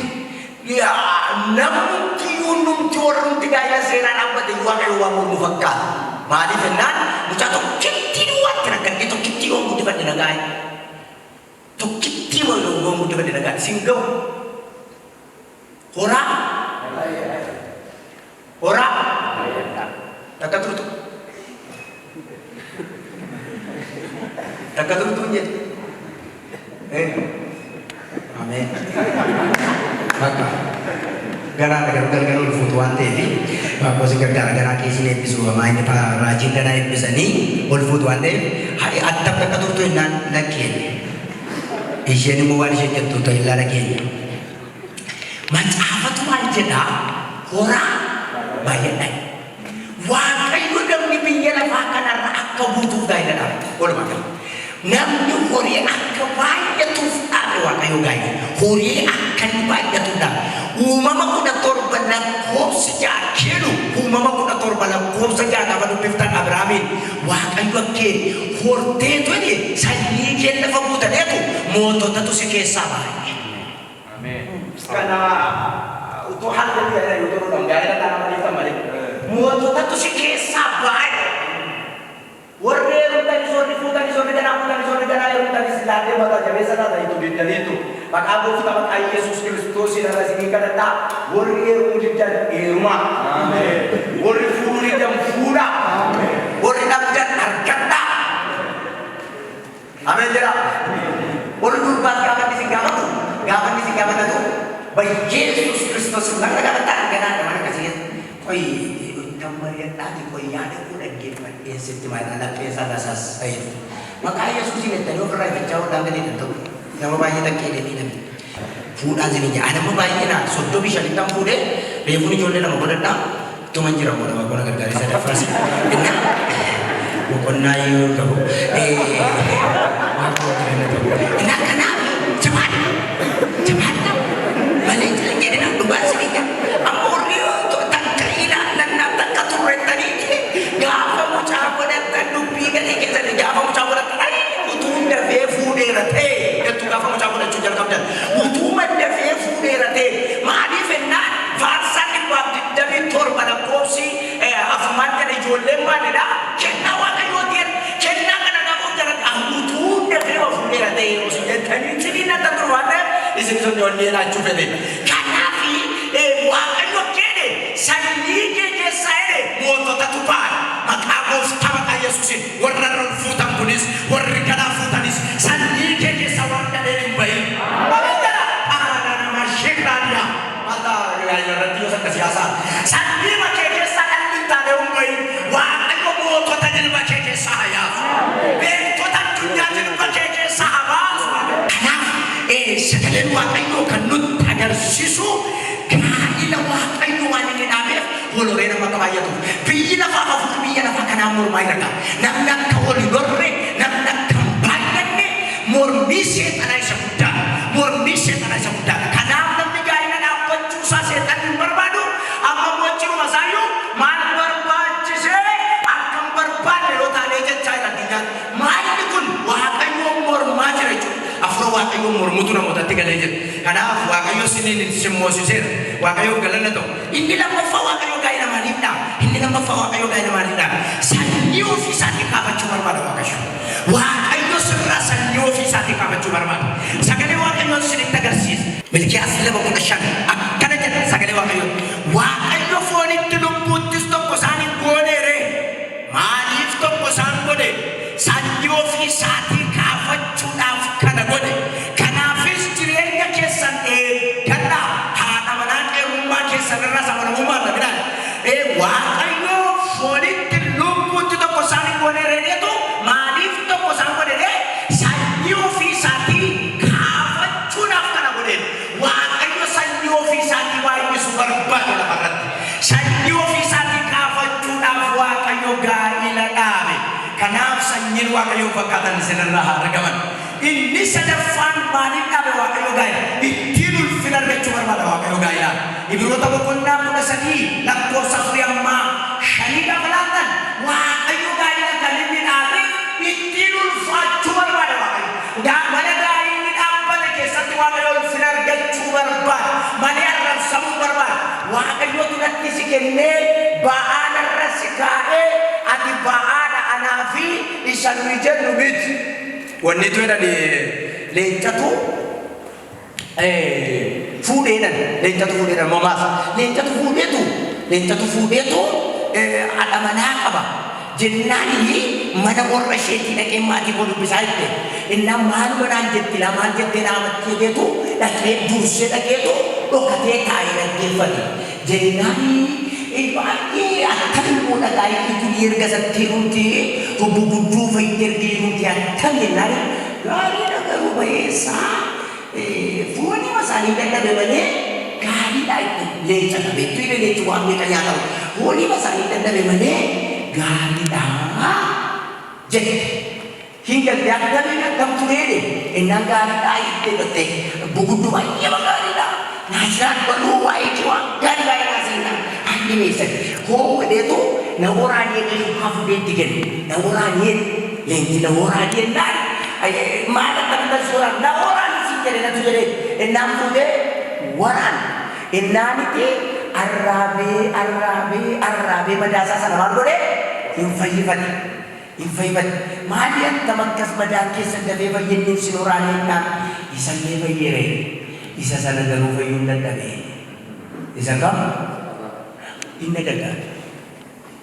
[SPEAKER 5] Namni hundumti warrumti gaa'ila seeraan dhaabbate Waaqayyo waan mormu fakkaata. Maaliif jennaan mucaa tokkittii duwwaatti rakkatee tokkittii waan guddifadhe nagaa. Tokkittii waan guddifadhe nagaa. Isin ga'u. Horaa. Horaa. Takka turtu. Takka turtu hin jedhu. Amin. Maka gara-gara gargaru foto ante di aku sih gara-gara kisi episode main pa rajin dana episode ni ol foto ante hai atap ka tur tu nan nakien isian mo wali siya tu tayo lalaki macam apa tu aja orang banyak naik wakai udah dipinjam makan anak butuh dah dah orang makan namanya hori akan banyak tu ada wakai ugai hori akan banyak tu dah umama kuna torban kop sejak kilo umama kuna torban kop sejak kapan piftan Abrahamin wakai ugai horte tu ni saya ni lepas buta dia tu moto tu si kesabah
[SPEAKER 4] Amin.
[SPEAKER 5] karena Tuhan dia ada itu orang gaya tanah kita balik moto tu si kesabah warga tadi sore dan aku tadi sore dan ayah tadi silade mata jabe sana itu bidal itu maka Abu Tamat ayah Yesus Kristus ina sini kada tak warga mujib dan rumah amin warga furi dan fura amin warga dan arkata amin jera warga kurban kapan di singgaman itu baik Yesus Kristus nang kada tak kana mana kasih oi Maria tadi kau yang ada pun lagi macam setiap anak kisah dasar saya. Makanya susi kita dulu pernah berjauh dalam ini tentu. Nama bayi tak kiri ini. Food aja ni. Ada apa bayi na? Sudah bisa ditang food eh. Dia pun jual nama kau datang. Tu manjira kau nama kau nak kerja saya frasi. Kenapa? Bukan nayu kau. Aku kena tu. Kenapa? Cepat. Balik lagi dia nak dua sedikit. Amor dia tu tak kailan dan nak tak katuran tadi. Gapa mo chapa dan tandupi kan kita ni gapa mo chapa dan ai utum da fe fude rate itu gapa mo chapa dan cujar kapten utuman da fe fude rate madi fenna farsa ni wab dabi tor pada kopsi afman da jolle ma da kenna wa kayo dir kenna kana da ko jaran utum da fe fude rate usunya tani chini na tandur wada isin so jolle na chupe de kana fi wa kayo kede sanni ke saide moto tatupan makagos tamat Yesusin warna futan kunis warna kana futanis sanni ke sawanda dari bayi bagara ana nama shekrania mata ya radio sa kasiasa sanni make ke sanan minta de umbai wa ako moto tajen make ke saya be to tan dunya tin make ke sahaba kana sekalen wa kayo kanut agar sisu ila wa kayo wani nabe wolore na makamaya tu piyina fa fa piyina fa kana mur mairaka namnak kawli dorre namnak kambayan ne mur mise tanai sabuda kana namni gaina na pancu sa setan berbadu amma mochi masayu man berbaju se akan berbadu lo tane je chai dinya mai kun wa kayo mur majre chu afro wa kayo mur mutuna motati galeje kana wa kayo sinin semmo susir wa kayo galana to indi la mafawa kayo gaina malinda indi la mafawa kayo gaina malinda sanyo fisati ka bachumar mada wa kashu wa kayo sirra sanyo fisati ka bachumar mada sagale wa kayo sinik tagarsis milki asile ba kunashan akana jan sagale wa kayo foni tulum putis to kosani godere malif to kosan gode sanyo fisati ka bachuna kana gode kana fistirenya kesan kana hana manake rumah kesan rasa mana rumah na bilang wa kayo foni tulum putis to kosani godere dia tu malif to kosan godere sanyo fisati ka bachuna kana gode wa kayo sanyo fisati wa ini super bagi la barat sanyo fisati ka bachuna wa kayo gaila nabe kanaf sanyin wa kayo bakatan sinarah ragaman ini sadafan malik nabe wa kayo gaya itinul finar be cumar pada wa kayo gaya ibu kota bukunda kuna sadi lakko safriyam ma shanida melatan wa kayo gaya kalimin nabe itinul fa cumar pada wa kayo da mana gaya ini apa lagi satu wa kayo finar be cumar pada mana arab samu barba wa kayo tunat kisi kenne baana rasikae ati baana anafi isanwijen numit wanni tu ada di lencatu lencatu mamas lencatu fude tu ada mana apa jennani mana orang syaitan yang mati bodoh besar itu inna malu nanti tidak mati tidak mati itu dhaqee dursee dhaqeetu dhokatee taa'ee dhaggeeffate. Jennaani baay'ee akkam immoo dhagaa inni erga satteeruuti obbo gudduu fayyadee ergeeruuti akkam jennaani gaarii dhagaruu bayeessaa foonii masaanii dadhabe malee gaariidha itti leenca qabeettu illee leenci waan meeqa nyaatamu foonii masaanii dadhabe malee gaariidha jedhe. Hingga dia akkam tureede innaan gaariidha itti gatte obbo gudduu baay'ee gaariidha. Nasaan perlu wajib dan lain asina. Ini misal, kau dia tu na orang dia tu kafu dia tiga. Na orang dia, lagi na orang dia dan mana kata surah na orang si jadi na tu jadi. Enam tu dia orang. Enam itu Arabi madasa sana baru deh. Infaibat. Malian tamakkas madakis sedang bayin sinurani enam. Isan dia bayire. Isa sana garuu fayyuun dadhabe. Isa kam? Inni dadhabe.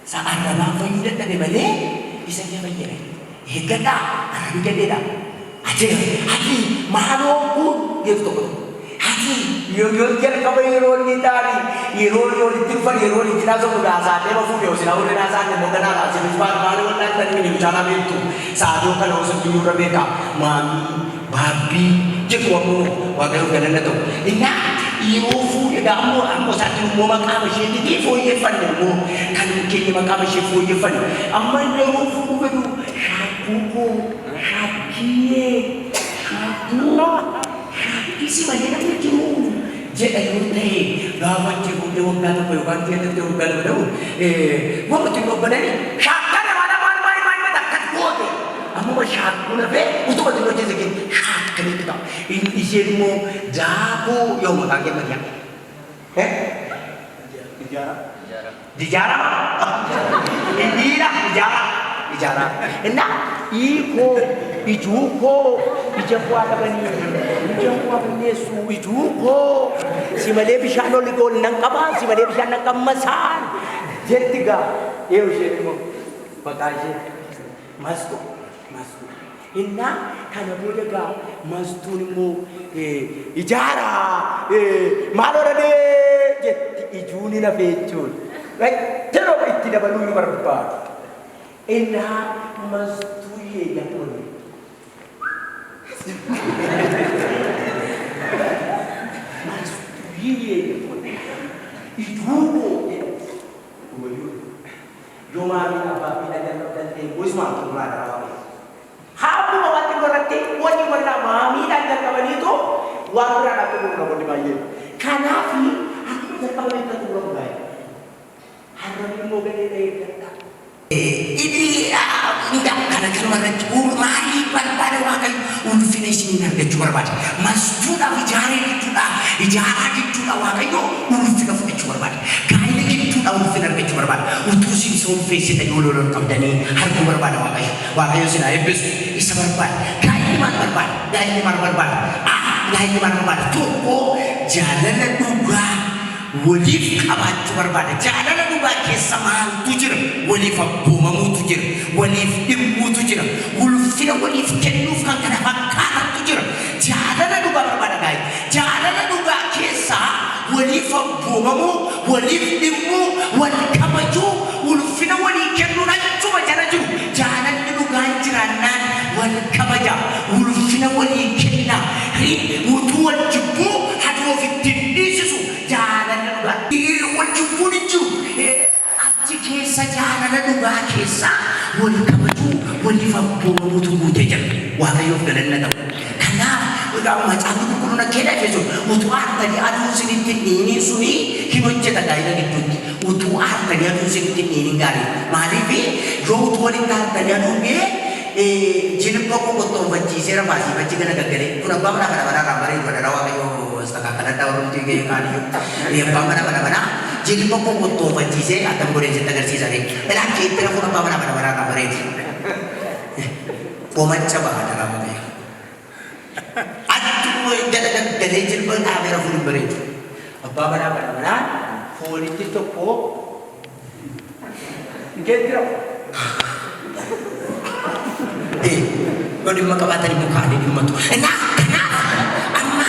[SPEAKER 5] Sa'aan namaa fayyuu dadhabe malee isa inni fayyade. Eeggadhaa arabi gadheedha. Ati maaloo kun jedhu tokko. Ati yoo jalqaba yeroo inni taa'ani yeroo itti dhufan yeroo itti naasamu naasaatee bafuudhe osina ol naasaatee moganaa naasinis maaloo waan ta'an inni bitaana beektu. Saadoo kana osoo biyyuurra beeka maamii baabbii. Jadi waktu ganan itu, ingat iufu dah ambo satu mau makam sih di foye fan dulu, kan kini makam sih foye fan. Amma iufu betul, buku, hakiye, isi mana nak jauh. Jadi itu gawat jauh jauh kan tu kan dia tu kan betul. Gua betul gua benar ni. Syakkan mana main tak kuat. Amma syakku nak untuk betul betul jadi kan itu tak. Ini semua jago yang makan macam. Dijarah. Ini lah dijarah. Enak. Ijuko. Ijaku ada bani. Ijaku apa ni? Ijuko. Si malay bisa nolikol nang kaban. Si malay bisa nang kamasan. Jadi tiga. Semua. Bagasi. Masuk. Inna kana boleh ga mastunimu ijara malora de jetti ijuni na fechun right tero itti da balu marba inna mastuye ya pun mastuye ya pun ijugo yo mari apa pina dan usma tu mara Hapu mawati berarti wajib bernama mina dan kawan itu warna aku belum dibayar. Kanafi aku berkawan itu belum bayar. Hari mau gede ini tidak karena kalau mari pada waktu finishing harga cuma baca. Mas sudah bicara itu waktu itu finishing cuma baca. Kali ini itu harga cuma baca. Untuk sih face itu ulur kamdani harga berbeda waktu itu sih habis isa berbeda. Kali ini berbeda. Toko jalan juga. Walif kabat berbeda. Jalan juga kesamaan tujuh. Walif abumamu tujuh. Walif ibu tujuh. Ulfina walif kenuf kan kena fakar tujuh. Jalan juga berbeda guys. Jalan juga kesah. Walif abumamu. Walif ibu. Walif kamaju. Ulfina walif kenuf cuma jalan juga. Jalan juga jiranan. Walif kamaja. Ulfina walif kenna. Ri mutual jubu. Hadu fitin di susu. Jalan juga. Diri walif jubu ni jubu. Kisah jalan juga kisah wali kamaju wali fampu mutu muteja wakayo galan na kana udah macam itu kuno na kena keso mutu arta di adu sinitin ini suni hinonje ta dai na gitu mutu arta di adu sinitin ini ngari malibi ro wali ta di adu be jilpo ko to banci sera basi banci kana gagare kuna bamana kana kamare pada rawakayo setengah kana tahun juga kali ya bamana jadi pokok itu banci saya atau boleh cerita kerja saya. Dalam cerita aku apa mana kamar itu. Komat coba ada kamu ni. Aduh, jadi cerita pun ada orang beri. Apa mana phone itu ko. Gedro. Kau di muka mata di muka ni di muka tu. Enak. Amma.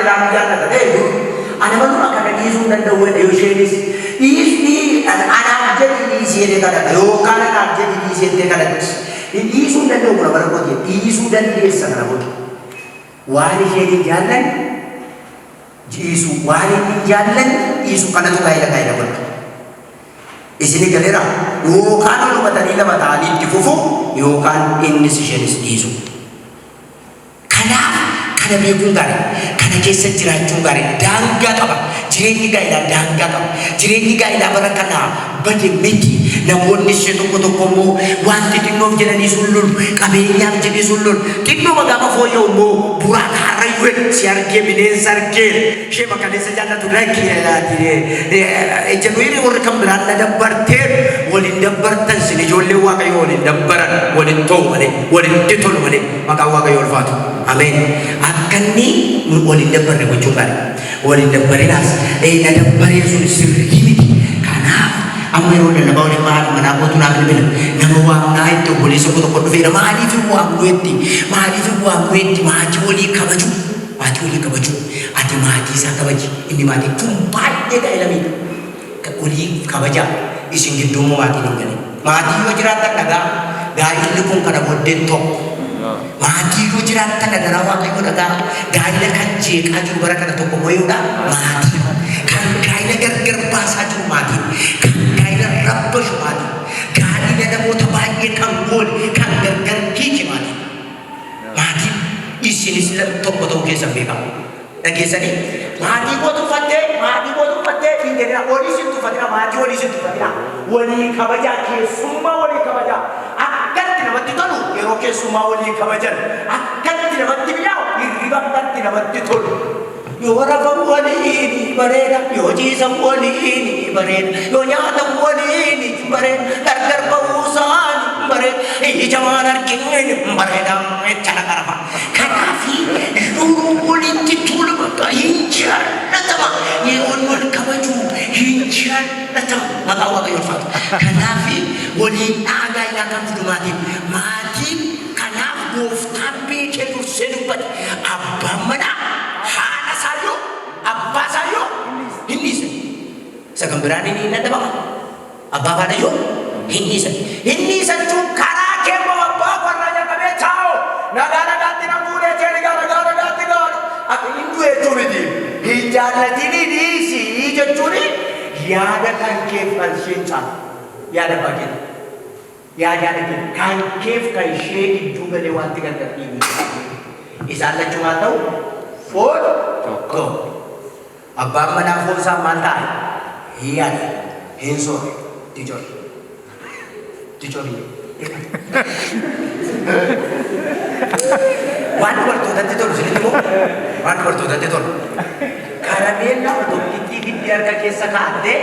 [SPEAKER 5] dalam jalan tadi itu, anak baru akan diisu dan dawet Yosenis, ini anak jadi diisi dia kata, yo kan anak jadi diisi dia kata, isu dan dawet berapa kali, isu dan diisi sana pun, wali jadi jalan, isu wali jalan, isu kana tu kaya pun, isini galera, yo kan lu batali la batali tifufu, yo kan ini Yosenis isu. Kana beekun gaarii kana keessa jiraachuun gaarii daangaa qaba jireenyi gaa'ilaa daangaa qaba jireenyi gaa'ilaa bara kanaa bade miti namoonni ishee tokko immoo wanti xinnoof jedhanii sun lolu qabeenyaaf jedhee sun lolu xinnooma gaafa fooyya'u immoo buraan harrayyuun si argee bineensa argee ishee makaleessa jaallatu ejjennoo hiriira warra kan biraan na dabbartee waliin dabbartan sin ijoollee waaqayyoo waliin dabbaran waliin ta'u malee waliin tolu malee maqaan waaqayyoo ulfaatu ameen. Akkanni waliin dabbarre gochuun gaarii waliin dabbareedhaas na dabbaree sun sirrii miti kanaaf amma yeroo lallabaa waliin maal manaa kootu naaf bilbila nama waaqnaa itti obboleessa koo tokko dhufeera maaliif waaqnuetti maatii walii kabaju ati maatii isaa kabaji inni maatii kun baay'ee gaa'ilamiidha walii kabaja isin gidduummoo maatiin hin galee maatii yoo jiraatan dhagaa gaa'illi kun kana booddeen tokko maatii yoo jiraatan dhagaraa waaqayyoo dhagaa gaa'ila kan jeeqaa jiru bara kana tokko mooyuudha maatii kan gaa'ila gargar baasaa jiru maatii kan gaa'ila rabbashu maatii gaa'ila namoota baay'ee kan goone kan gargar kiiki maatii isinis tokko ta'uu keessan beekamu dhageessanii maatii koo tuffattee hin jedhina walii sin tuffatina maatii walii sin tuffatina walii kabajaa keessummaa walii kabajaa akkatti namatti tolu yeroo keessummaa walii kabajan akkatti namatti mi'aawu hirriba akkatti namatti tolu yoo rafan waliin bareeda yoo ciisan waliin bareeda yoo nyaatan waliin bareeda gargar ba'uusaan bareeda ija maan argin bareeda cala qarafa kanaafi yoo walitti tolu bakka hin jaallatama yoo wal kabaju hin jaallatama maqaa waaqayyoo ulfaatu kanaafi waliin dhaagaa ilaa kan fidu maatiin kanaaf gooftaan beekee dursee dubbate abbaan manaa haadha saayyoo abbaa saayyoo hin dhiisan isa kan biraan inni hin addabama abbaa faadhayyoo hin dhiisan jechuun karaa keemmoo abbaa warraa jalqabee taa'oo nagaatti na fuudhee jee nagaatti gaadha akka hin du'e jechuun miti hin jaallatini dhiisii jechuun yaada kan keeffan isheen caala yaada baay'ee yaadaan kan keef kan ishee gidduu galee wanti gargar dhiibu isaan lachumaan ta'u foon tokko abbaan manaa foon isaa maal ta'e yaada hin soore tijorii waan dubartootatti tolu isinitti moo waan dubartootatti tolu karameella tokkittii giddii harka keessa kaa'attee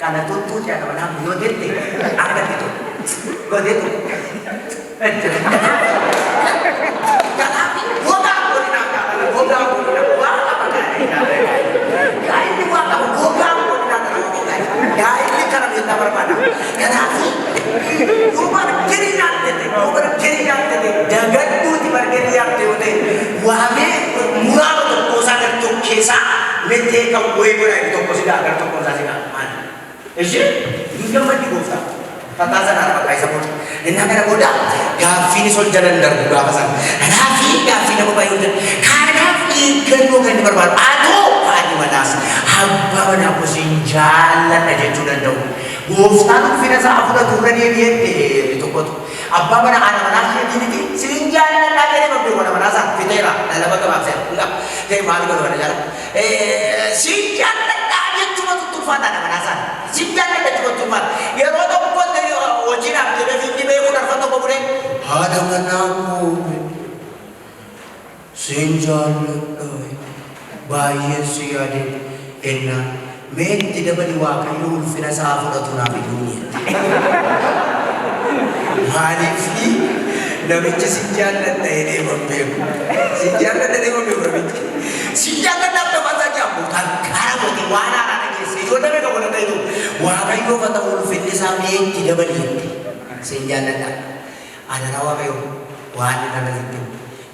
[SPEAKER 5] kana tuttuu jaana mana yoo dette akka dittu godeetu Gammadii gooftaa fataa sanaan maqaa isa booda innaa kana booda gaaffiin sol jalan darbu gaafa sana kanaafi gaaffii nama baay'ee hojjetu kanaaf eeggannoo kan inni barbaadu adoo haadhi manaas abbaa manaa kosiin jaalladha jechuu danda'u gooftaan ulfina isaa fudhatu irra deebi'ee tokkotu abbaa manaa haadha manaa isheetiin siin jaalladhaa jedhee babbii mana manaa isaa fiteera dhalaba gabaabsee ta'e maali godhu mana jaala siin jaalladhaa jechuudha tuttuufaan haadha manaa isaa Sinjana da cuma yeroo tokko wajjin abdii fi dhibee kun arfa tokko bude haadha manaa sinjana baay'ee si yaade enna meetti dabali waaqayyo ulfina isaa fudhatu naaf iyyuu maaliif namichi sinjana ta'ee mambeeku sinjana ta'ee mambeeku sinjana ta'ee mambeeku kan karaa mootii waan aanaa Ijo dame ka wala tayo. Waaqayyo ka ta'u ulfinni isaa meetti dabaleetti. Siin jaalladha. Ana na waaqayyo waan na nasitti.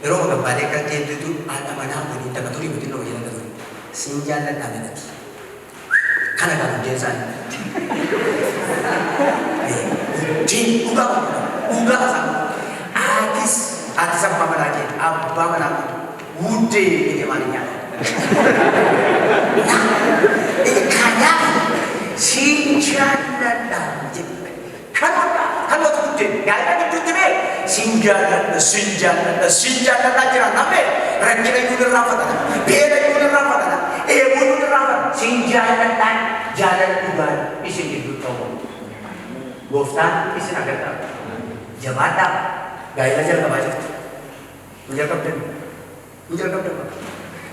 [SPEAKER 5] yeroo gabbaalee kan teessitu haadha manaa waliin tapha turii guddina waliin akka ture. Siin jaalladhaa minati. Kana kan hojjeen isaanii. Dhugaa isaa. Aatis abbaa manaa kee abbaa manaa wuddee biyya maali nyaata. Kanaaf siin jaalladhaa jedhame. Kan wata wuddee yaada gidduutti mee siin jaalladhaa jira namee rakkina iyyuu irraa fadhana beela iyyuu irraa fadhana eeboo iyyuu irraa fadhana siin jaalladhaa jaalala dhugaan isin gidduu ta'u. Gooftaan isin agartaa jabaadhaa gaa'ela jalqabaa jirtu. Hin jalqabdan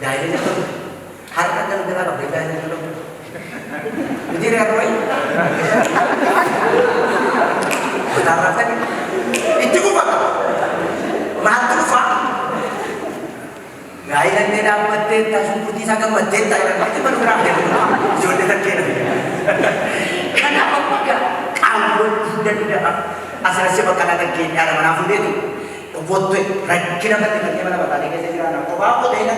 [SPEAKER 5] gaa'ela jalqabdu harka galgalaa qabdee gaa'ela jalqabdu. Miti reerrooyi mataa raafani itti gufata maaltu dhufaa gaa'ela illee dhaabbattee shunkurtii isaa gammattee taa'ee mana biraa ijoollee takkeedha. Kanaaf amma qaawwachuu danda'a. Asirratti bakka laata keenyaa manaa fuudheetu bottee rakkina bal'ee mana bataanii keessa jiraatan kophaa qotee inni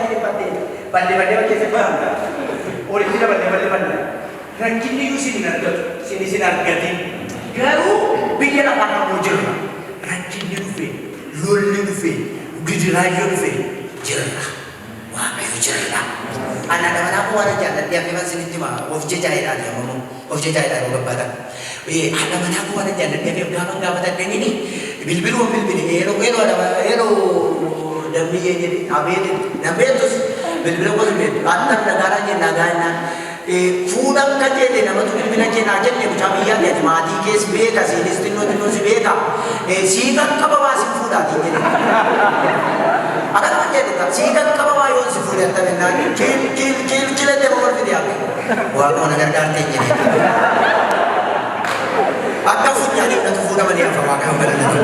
[SPEAKER 5] bal'ee keessa jiraatan olitti bal'ee rakkinni iyyuu isin argatu isin argatiin garuu biyya lafaa qabuu jirra rakkinni dhufee lolli dhufee gidiraayyoo dhufee jirra waaqayyo jirra. Ana dabalaa koo waan jaalladhee akka isinitti himaa of jechaa'eedhaan yemmuu of jechaa'eedhaan yoo gabbatan. Ada mana aku ada jalan dia gaafatan ini bilbilu ero demi jadi abedin nabetus bilbilu ko sibet antar negaranya nagana fuudhan kajeete namatu bilbila keenaa jenne mucamiyyaa jedhe maatii kees beeka siinis xinnoo si beeka siiqan qababaa si fuudhaati jedhe akkana jedhe siiqan qababaa yoo si fuudhatta mennaan kilette boqol fide hafe waaqoon gargaartee jedhe akka funyaan ibnatu fuudhamanii hafa waaqaan balalatu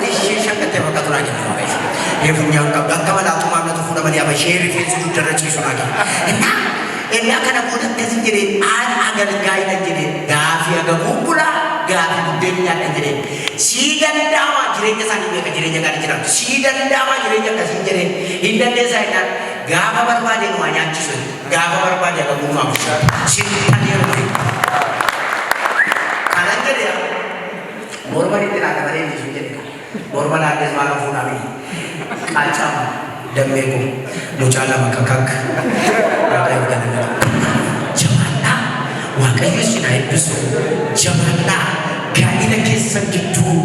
[SPEAKER 5] ishee shakkattee bakka turaa kenna waaqayyo funyaan qabdu akka malaatumaa ibnatu fuudhamanii hafa ishee rifeensi guddarra ciisu naa kenna inni akkana booda akkasii jedhee aan agalgaa'ina jedhee gaafii agabuu bulaa gaafii buddeen nyaadhan jedhee sii danda'amaa jireenya isaanii beeka jireenya gaarii jiraatu sii danda'amaa jireenya akkasii jedhee hin dandeessaa jedhaan gaafa barbaadeen waa nyaachisu gaafa barbaade agabuu maa bushaa sirriitti yeroo kanan jedhee morma itti naa dabalee jisu jedhee morma naaddees maal fuudhamee qaacama dammee kun mucaa lama kakak waaqayyo galata jabaadhaa waaqayyo isin haa eebbisu jabaadhaa gaa'ila keessan gidduu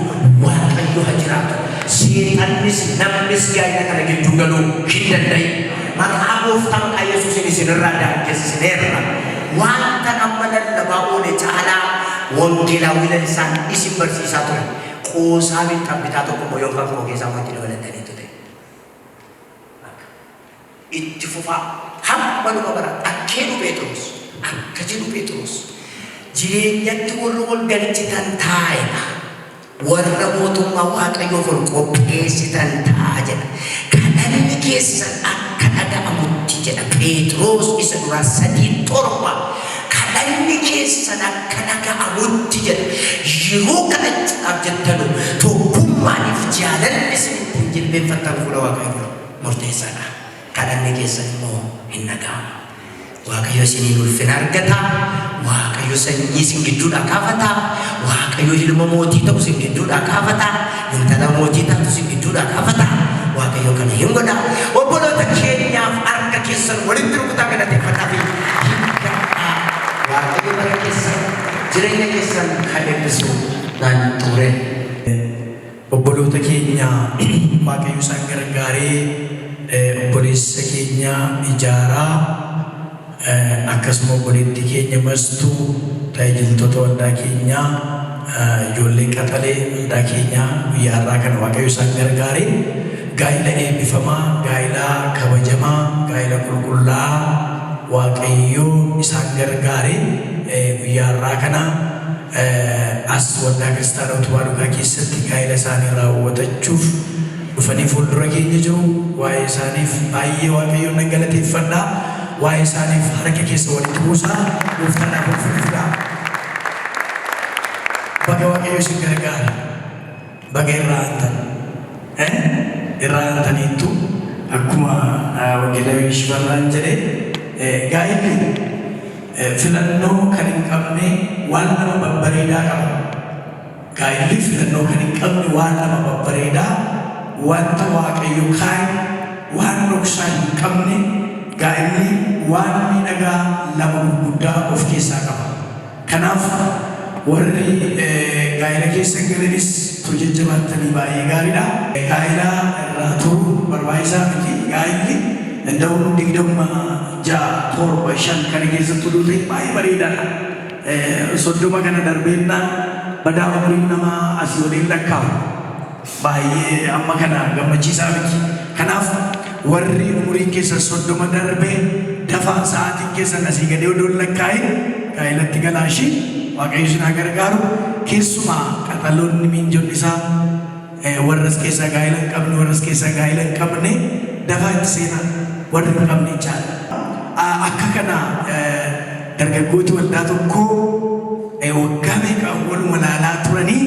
[SPEAKER 5] waaqayyo haa jiraatu seexannis namnis gaa'ila kana gidduu galuu hin danda'in maqaa gooftaa maqaa yesuusin isinirraa daangessineerra wanta amma lallabaa oole caalaa wangeelaawwilan isaan isin barsiisaa ture qoosaa bitaa tokko immoo yookaan koo keessaa wanti dabalatanii itti fufaa hamma numa bara akkeenu Pheexroos akka jedhu Pheexroos jireenyatti warra wal galchitan taa'edha warra mootummaa waaqayyoof ol qopheessitan ta'a jedha kadhanni keessan akka dhaga'amutti jedha Pheexroos isa duraa 3:7 kadhanni keessan akka dhaga'amutti jedha yeroo kadhachuudhaaf jettanu tokkummaaniif jaalalli isinitti jilbeenfattan fuula waaqayyoo murteessaadha. Kadhanni keessan immoo hin dhaga'amu. Waaqayyo isiniin ulfina argata. Waaqayyo sanyii isin gidduudhaa kaafata. Waaqayyo ilma mootii ta'u isin gidduudhaa kaafata. Intala mootii taatu isin gidduudhaa kaafata. Waaqayyo kana hin godha. Obboloota keenyaaf harka keessan walitti rukutaa galateeffataa fi Waaqayyo bara keessan jireenya keessan kan eebbisu naan xumure.
[SPEAKER 6] Obboloota keenya Waaqayyo isaan gargaaree obboleessa keenya ijaaraa akkasuma obboleetti keenya mastuu tajaajiltoota waldaa keenyaa ijoollee qaxalee waldaa keenyaa guyyaa har'aa kana waaqayyo isaan gargaaree gaa'ila eebbifamaa gaa'ila kabajamaa gaa'ila qulqullaa'aa waaqayyo isaan gargaaree guyyaa har'aa kana as waldaa kiristaanaa utubaa dhugaa keessatti gaa'ila isaanii raawwatachuuf dhufanii fuuldura keenya jiru waa'ee isaaniif baay'ee waaqayyoon nan galateeffadha waa'ee isaaniif harka keessa walitti buusaa gooftaadhaaf ulfina baga waaqayyo isin gargaara baga irraa aantan irraantaniittu akkuma wangeelaa shifarraan jedhe gaa'illi filannoo kan hin qabne waan nama babbareedaa qaba. Gaa'illi filannoo kan hin qabne waan nama babbareedaa wanta Waaqayyo kaa'e waan dhoksaa hin qabne gaa'illi waan miidhagaa lama gurguddaa of keessaa qaba. Kanaaf warri gaa'ila keessa galanis jajjabaatanii baay'ee gaariidha. Gaa'ila irraa turuu barbaachisaa miti. Gaa'illi danda'uun 26 kana keessatti dhufee baay'ee bareedaadha. 30 kana darbeennaan badaa umriin namaa asii waliin lakkaa'u baay'ee amma kana gammachiisaa miti. Kanaaf warri umriin keessa 30 darbee dafaa sa'aatiin keessa asii gadee odoo lakkaa'in gaa'ilatti galaashii Waaqayyo isin haa gargaaru. Keessumaa qaxaloonni miinjonni isaa warras keessaa gaa'ila hin qabne warras keessaa gaa'ila hin qabne dafaa itti seenaa warri hin qabne jechaadha. Akka kana dargaggooti waldaa tokkoo waggaa meeqa waluma laalaa turanii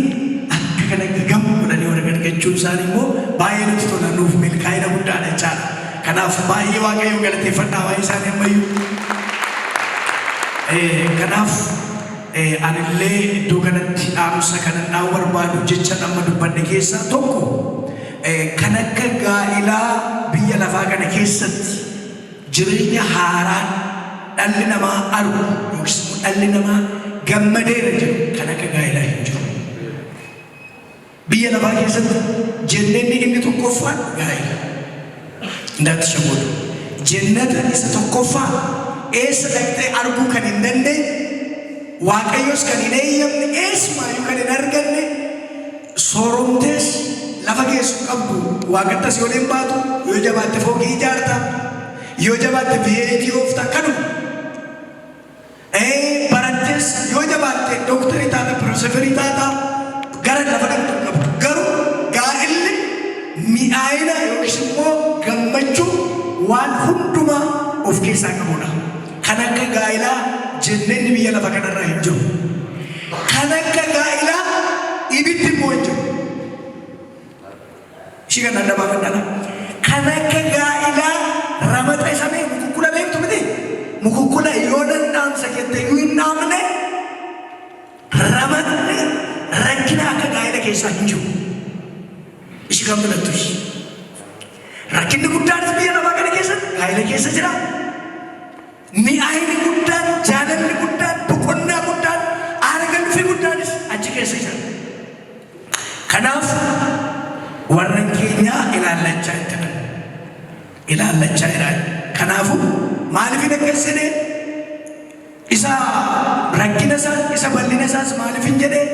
[SPEAKER 6] akka kana gagam godhanii warra gargachuun isaanii immoo baay'ee nutti tola, nuuf milkaa'ina guddaadha jechaadha. Kanaaf baay'ee Waaqayyo galateeffadhaa waa'ee isaanii ammayyuu. Kanaaf anillee iddoo kanatti dhaamsa kana dhaamuu barbaadu jecha amma dubbanne keessaa tokko kan akka gaa'ilaa biyya lafaa kana keessatti jireenya haaraan dhalli namaa argu yookiis dhalli namaa gammadeera jedhu kan akka gaa'ilaa hin jiru. Biyya lafaa keessatti jenneenni inni tokkoffaan gaa'ila. Ndaatti shammoodu. Jennata isa tokkoffaa eessa dhaqxee arguu kan hin dandeenye Waaqayyos kan hin eeyyamne eessumaayuu kan hin arganne sooromtees lafa keessu qabdu waaqattas yoo baatu yoo jabaatte fookii ijaarta yoo jabaatte biyyee oofta kanuma barattees yoo jabaatte dooktarii taata pirofeesarii taata gara lafa dhaqxu qabdu. Garuu gaa'illi mi'aayina yookiis immoo gammachuu waan hundumaa of keessaa qabudha. Kan akka gaa'ilaa jenneenni biyya lafa kanarraa hin jiru. Kan akka gaa'ilaa ibiddi immoo hin jiru. Ishii kan dadhabaa fadhana. Kan akka gaa'ilaa ramata isa mee mukukkula beektu miti. Mukukkula yoo danda'amsa jettee yoo hin dhaamne ramatni rakkina akka gaa'ila keessaa hin jiru. Ishii kan filattu ishii. Rakkinni guddaanis biyya lafaa kana keessatti gaa'ila keessa jira. Mi'aayini guddaan, jaalalli guddaan, boqonnaa guddaan, aara galfii guddaanis achi keessa jira. Kanaaf warreen keenya ilaallachaa jiran. Ilaallachaa jiran. Kanaafuu maaliif hin aggeessine? Isa rakkina isaa, isa bal'ina isaas maaliif hin jedhee?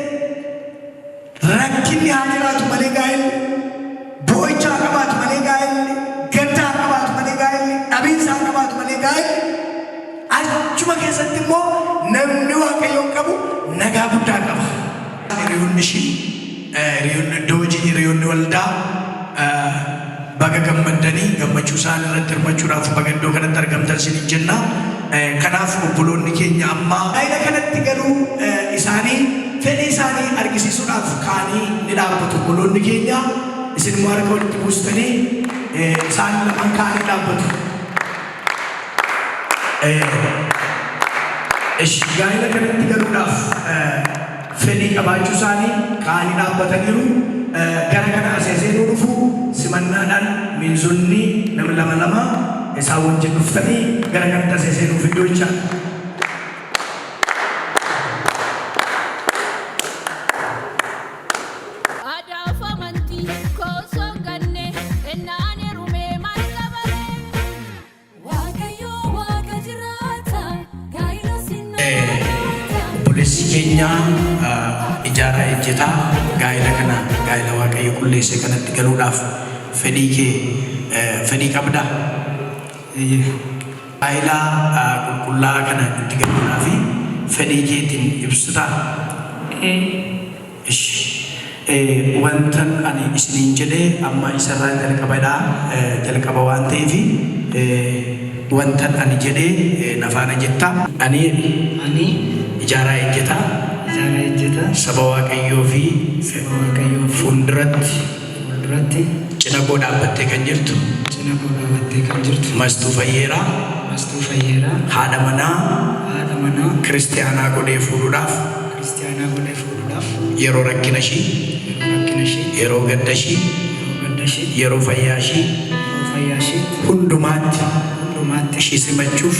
[SPEAKER 6] Rakkinni haa jiraatu malee gaa'elli, boo'icha haa qabaatu malee gaa'elli, gadda haa qabaatu malee gaa'elli, dhabiinsa haa qabaatu malee gaa'elli. Achuma keessatti immoo namni Waaqayyoon qabu nagaa guddaa qaba. Hiriyoonni ishii, hiriyoonni iddoo hojii, hiriyoonni waldaa baga gammaddanii gammachuu isaanii irratti hirmachuudhaaf baga iddoo kanatti argamtan isiniin jenna. Kanaaf obboloonni keenya amma gaa'ila kanatti galuu isaanii fedhii isaanii argisiisuudhaaf kaanii ni dhaabbatu. Obboloonni keenya isin immoo harka walitti buustanii isaan lamaan kaanii dhaabbatu. Gaa'ila kanatti galuudhaaf fedhii qabaachuu isaanii kaanii dhaabbataniiru. Gara kana aseeseenuu dhufu simannaadhaan miinzonni nama lama isaan wajjin dhuftanii gara kanatti aseeseenuuf iddoo jechaa. Keenya ijaaraa ejjetaa gaa'ila kana gaa'ila Waaqayyo qulleesse kanatti galuudhaaf fedhii qabda. Gaa'ila qulqullaa'aa kana itti galuudhaaf fedhii keetiin ibsita. Wantan ani isiniin jedhee amma isarraa jalqaba waan ta'eef wantan ani jedhee nafaana jetta. Ani ijaaraa ejjetaa saba Waaqayyoo fi fuulduratti
[SPEAKER 3] fuulduratti
[SPEAKER 6] cina koo dhaabbattee kan jirtu
[SPEAKER 3] cina koo dhaabattee kan jirtu
[SPEAKER 6] Mastuu Fayyeeraa
[SPEAKER 3] Mastuu Fayyeeraa
[SPEAKER 6] haadha manaa kiristaanaa godhee fuudhuudhaaf yeroo rakkina ishii yeroo gadda ishii yeroo fayyaa ishii hundumaatti ishii simachuuf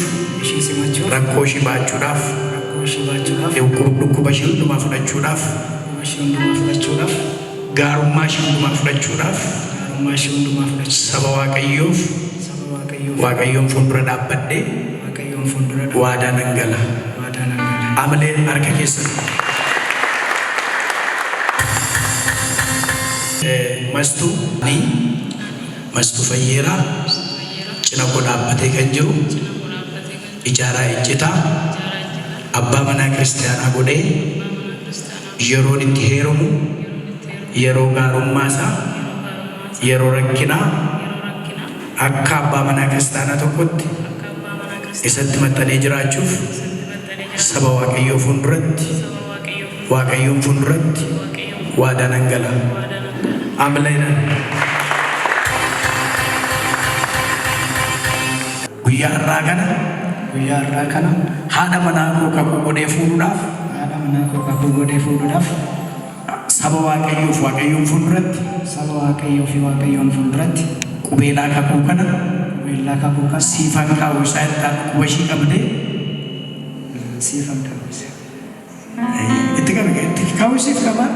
[SPEAKER 6] rakkoo ishii baachuudhaaf dhukkuba ishii hundumaa fudhachuudhaaf gaarummaa ishii hundumaa fudhachuudhaaf saba Waaqayyoon fuuldura dhaabbadhee waadaa nan gala. Amaleen harka keessan. Mastuu Fayyeeraa cina koo dhaabbatee kan jiru ijaaraa ejjetaa abbaa manaa kiristaanaa godhee yeroon itti heerumu yeroo gaarummaa isaa yeroo rakkinaa akka abbaa manaa kiristaanaa tokkotti isatti maxxanee jiraachuuf saba Waaqayyoo fuulduratti Waaqayyoon fuulduratti waadaa nan gala. Amaleen. Guyyaa har'aa kana haadha manaa koo kakuu godhee fuudhuudhaaf saba Waaqayyoof Waaqayyoon fuulduratti qubeelaa kakuu kana siifan kaa'uu isaa ittaan quba ishii qabdee itti kaa'uu siif qabaa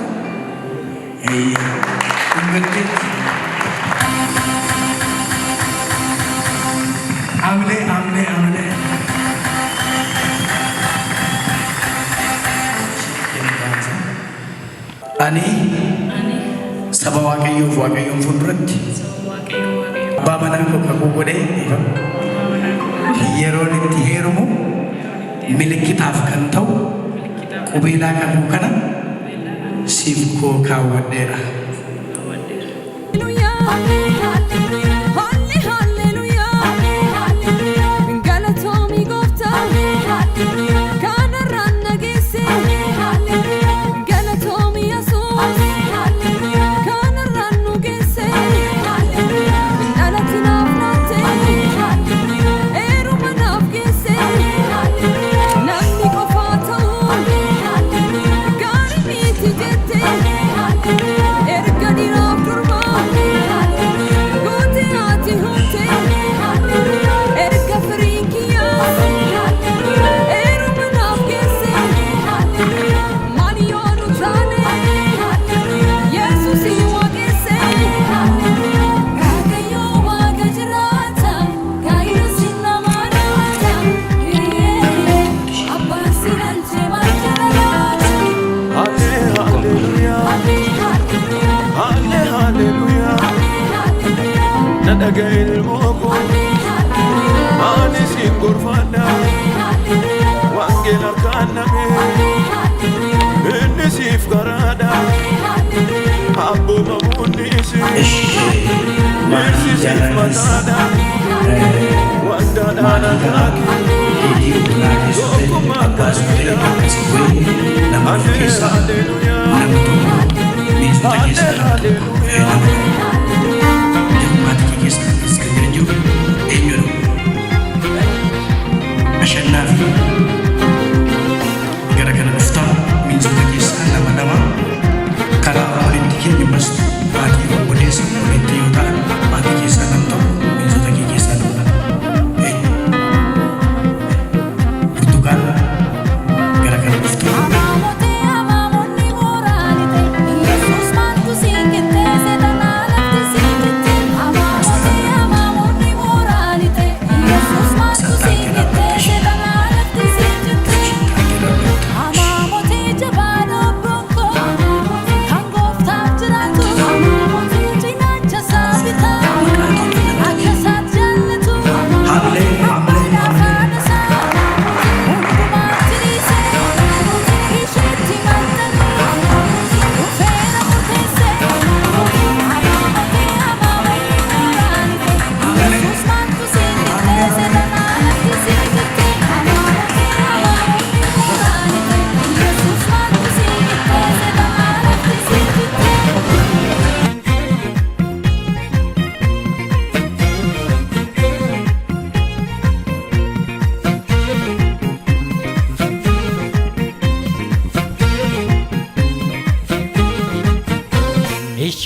[SPEAKER 6] Amle. Ani saba Waaqayyoof Waaqayyoon fuulduratti abbaa manaa koo kakuu godhee yeroon itti heerumu milikkitaaf kan ta'u qubeelaa kakuu kana siif koo kaawwadheera.
[SPEAKER 1] Nadagail moko ani singurfana wangela kaname nisif garada abbo mamunisi mersi sifmatada wanda dana kaki sokuma kasida
[SPEAKER 7] Amor te amamos ni moralite, Jesús mantu sin que te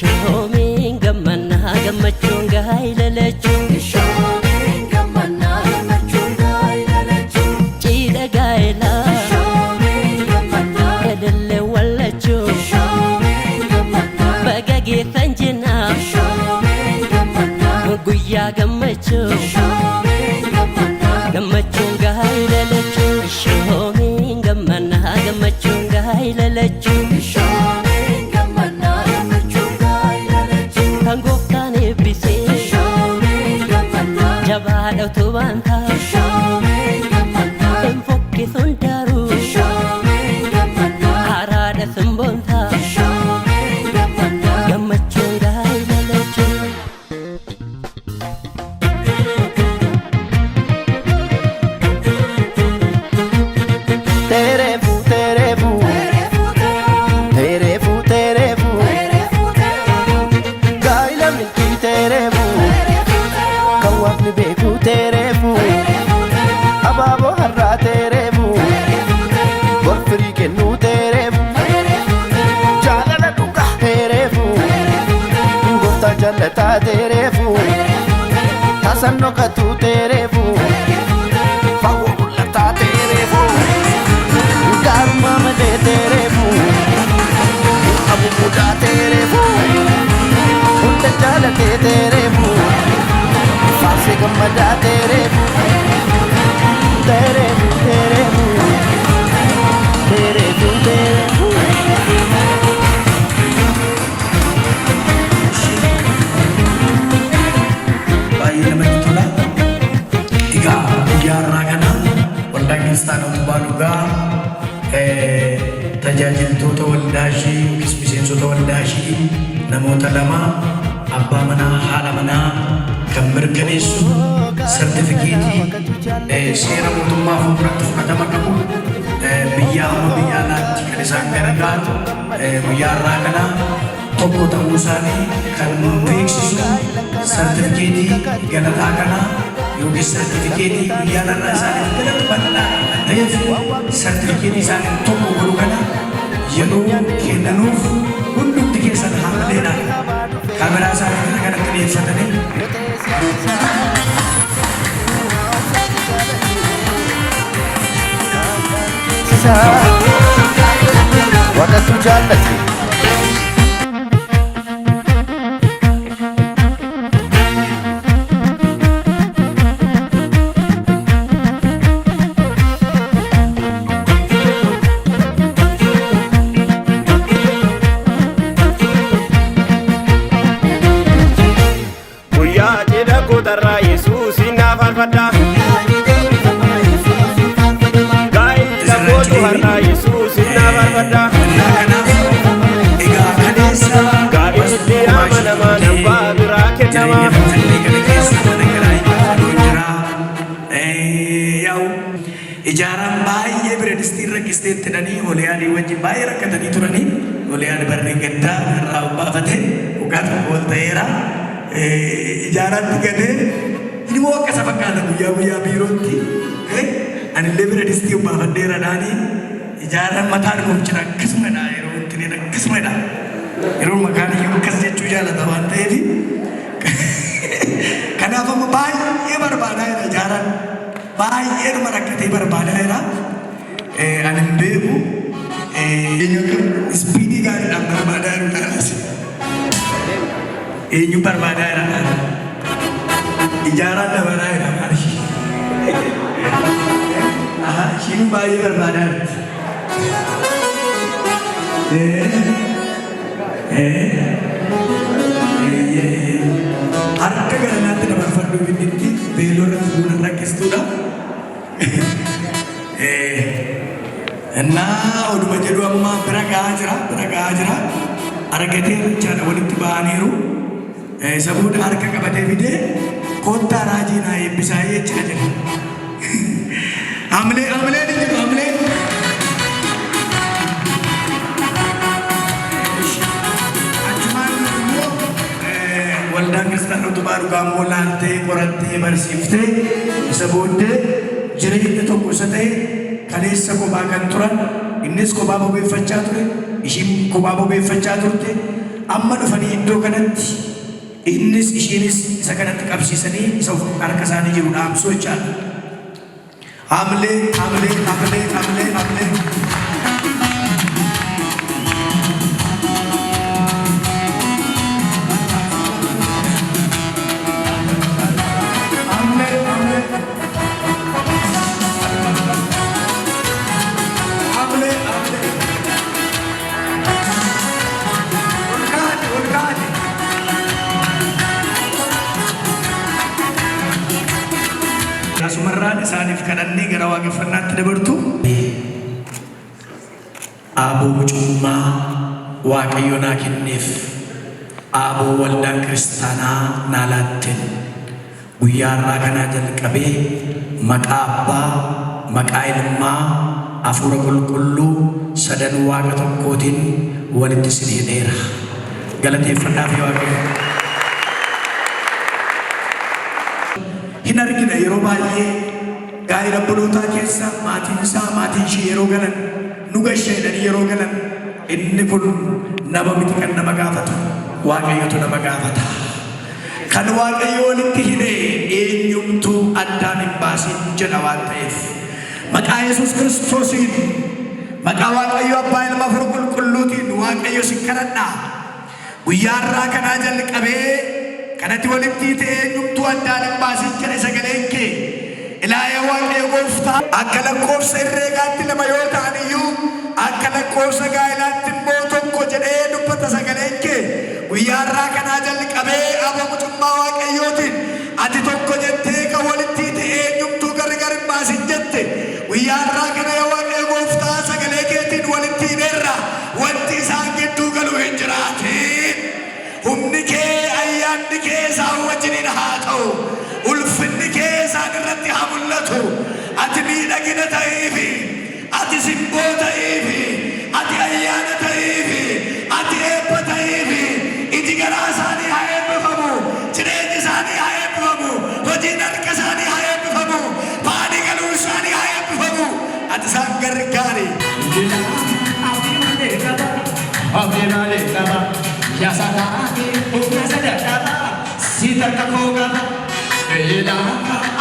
[SPEAKER 7] Shoomin gammanna gammachuun gaa'ilalachuun Shoomin gammanna gammachuun gaa'ilalachuun Cidha gaa'ela Shoomin gammanna gadallee wallachuun Shoomin gammanna baga geessan jennaa Shoomin gammanna guyyaa gammachuun Shoomin gammanna gammachuun gaa'ilalachuun Shoomin gammanna gammachuun gaa'ilalachuun Tubanta Shoomin gammanna Enfokki sundaru Shoomin gammanna Harada sumbonta Shoomin gammanna Gammachuun gaa'ilalachuun
[SPEAKER 3] Terefu terefu Terefu terefu Gaa'ila milkii terefu Kawwafni beeku terefu Abaaboo har'aa terefu Gorfirii kennuu terefu Jaalala dhugaa terefu Gooftaa jaalataa terefu Taasaan dhokatu terefu Fagoo mul'ataa terefu Gaarummaa malee terefu Abubuudhaa terefu Hunda jaalatee terefu Faase gammadaa terefu Terefu terefu Terefu terefu
[SPEAKER 6] Baay'ee namatti tola. Egaa guyyaa irraa kana waldaa kiristaanota dhugaa tajaajiltoota waldaa ishee yookiis miseensota waldaa ishee namoota lama abbaa manaa haadha manaa kan mirkaneessu sartifikeetii seera mootummaa fuulduratti fudhatama qabu biyyaa hamma biyyaa alaatti kan isaan gargaaru guyyaa irraa kana tokko ta'uu isaanii kan beeksisu sartifikeetii galataa kana yookiis sartifikeetii guyyaa irraa isaaniif galata bal'aa ta'eef sartifikeetii isaanii tokko godhu kana yeroo kennanuuf hundumti keessan haamaleedhaan kaameraa isaanii kana xiyyeeffatanii
[SPEAKER 3] Waaqatu jaallate
[SPEAKER 1] Guyyaa cidha kootarraa Yesuusin naaf alfadha Gaa'ila kootu har'aa Yesuusin naaf alfadha Gaa'illi amanamaa abbaa biraa kennama
[SPEAKER 6] Ijaaraan baay'ee bira distiin rakkisteetti jedhanii Holiyaanii wajjin baay'ee rakkatanii turanii Holiyaan barree gaddaa irraa baafate dhugaa tokko ol ta'eera. Ijaaraatti gadee ilmoo akkasa fakkaata guyyaa guyyaa biirootti anillee bira distii baafadheeradhaanii ijaaraan mataan nuuf jira akkasumadha yeroo wanti akkasumadha yeroo maqaan iyyuu akkas jechuu jaalata waan ta'eef kanaaf amma baay'ee barbaadaa jira ijaaraan baay'ee nama rakkatee barbaadaa jira ani hin beeku ispiidii gaariidhaan barbaadaa jiru laalas eenyu barbaadaa jira ijaaraan dabalaa jira maali ishiin baay'ee barbaadaa jirti harka garanaatti dabarfadhu binnitti beeloo irratti buuna rakkistuudha Naa oduma jedhu amma bira gahaa jira argatee jechaadha walitti ba'aniiru saboota harka qabatee fidee koottaa raajii naa eebbisaa jechaa jira amlee ni jiru amlee achumaan immoo waldaan kiristaanota dhugaa immoo laaltee qorattee barsiiftee isa booddee jireenya tokko isa ta'e kaleessa kophaa kan turan innis kophaa bobeeffachaa ture ishiin kophaa bobeeffachaa turte amma dhufanii iddoo kanatti innis isheenis isa kanatti qabsiisanii isa harka isaanii jiru dhaamsuu jechaadha. Amlee amlee amlee amlee amlee. Sumarraan isaaniif kadhannee gara waaqeffannaatti dabartu. Aaboo mucummaa Waaqayyo naa kenneef aaboo waldaa kiristaanaa naa laatteen guyyaa irraa kanaa jalqabee maqaa Abbaa, maqaa Ilmaa, Hafuura Qulqulluu sadan Waaqa tokkootiin walitti isin hidheera. Galateeffadhaaf yaa Waaqayyo. Hin argina yeroo baay'ee gaa'ela obboloota keessa maatiin isaa maatiin ishee yeroo galan nu gasheedhanii yeroo galan inni kun nama miti kan nama gaafatu Waaqayyotu nama gaafata. Kan Waaqayyo walitti hidhee eenyumtuu addaan hin baasin jedha waan ta'eef maqaa Yesuus Kiristoosiin maqaa Waaqayyo Abbaa Ilma Hafuura Qulqulluutiin Waaqayyo si kadhadhaa guyyaa irraa kanaa jalqabee kanatti walitti ta'ee eenyumtuu addaan hin baasin jedhe sagaleen kee ilaayaa Waaqayyo gooftaa akka lakkoofsa herreegaatti lama yoo ta'an iyyuu akka lakkoofsa gaa'ilaatti immoo tokko jedhee dubbata sagaleen kee guyyaa irraa kanaa jalqabee aaboo mucummaa Waaqayyootiin ati tokko jettee kan walitti ta'ee eenyumtuu gargar hin baasin jette guyyaa irraa kana yaa Waaqayyo gooftaa sagalee keetiin walitti hidheerra wanti isaan gidduu galu hin jiraatin humni kee ayyaanni kee isaan wajjiniin haa ta'u ulfinni kee isaan irratti haa mul'atu ati miidhagina ta'eefi ati simboo ta'eefi ati ayyaana ta'eefi ati eebba ta'eefi iji garaa isaanii haa eebbifamu jireenyi isaanii haa eebbifamu hojiin harka isaanii haa eebbifamu baanii galuu isaanii haa eebbifamu ati isaan gargaari. Abdi malee qaba yaasataati humna sadaqaba sita kakooga eela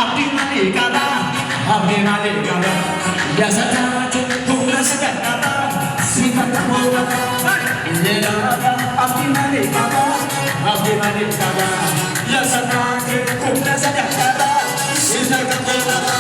[SPEAKER 6] abdi malee qaba yaasataati humna sadaqaba sita kakooga eela abdi malee qaba yaasataati humna sadaqaba sita kakooga.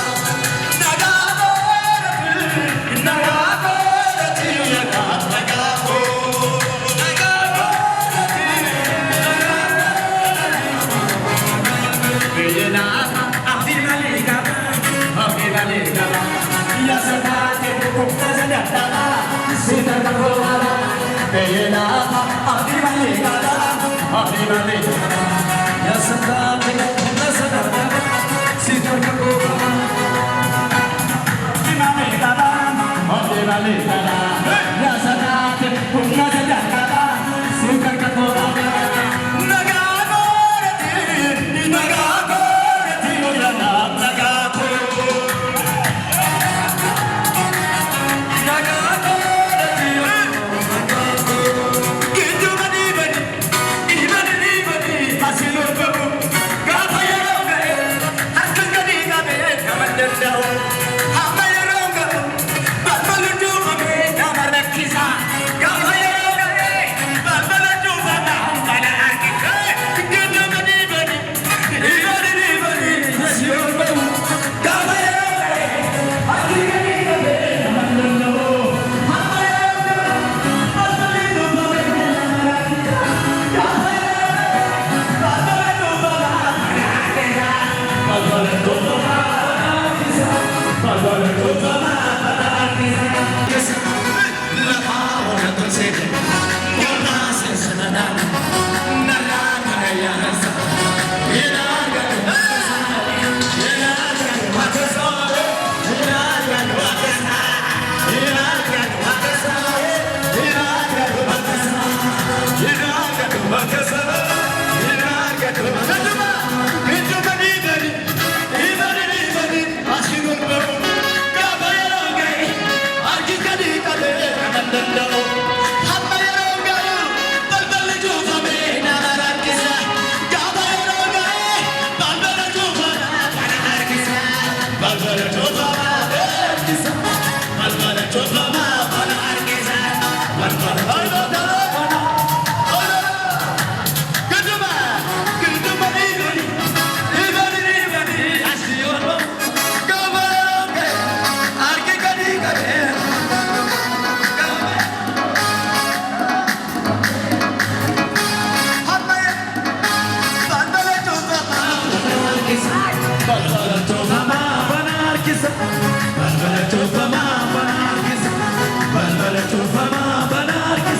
[SPEAKER 8] Balbala tufa ma banarkis,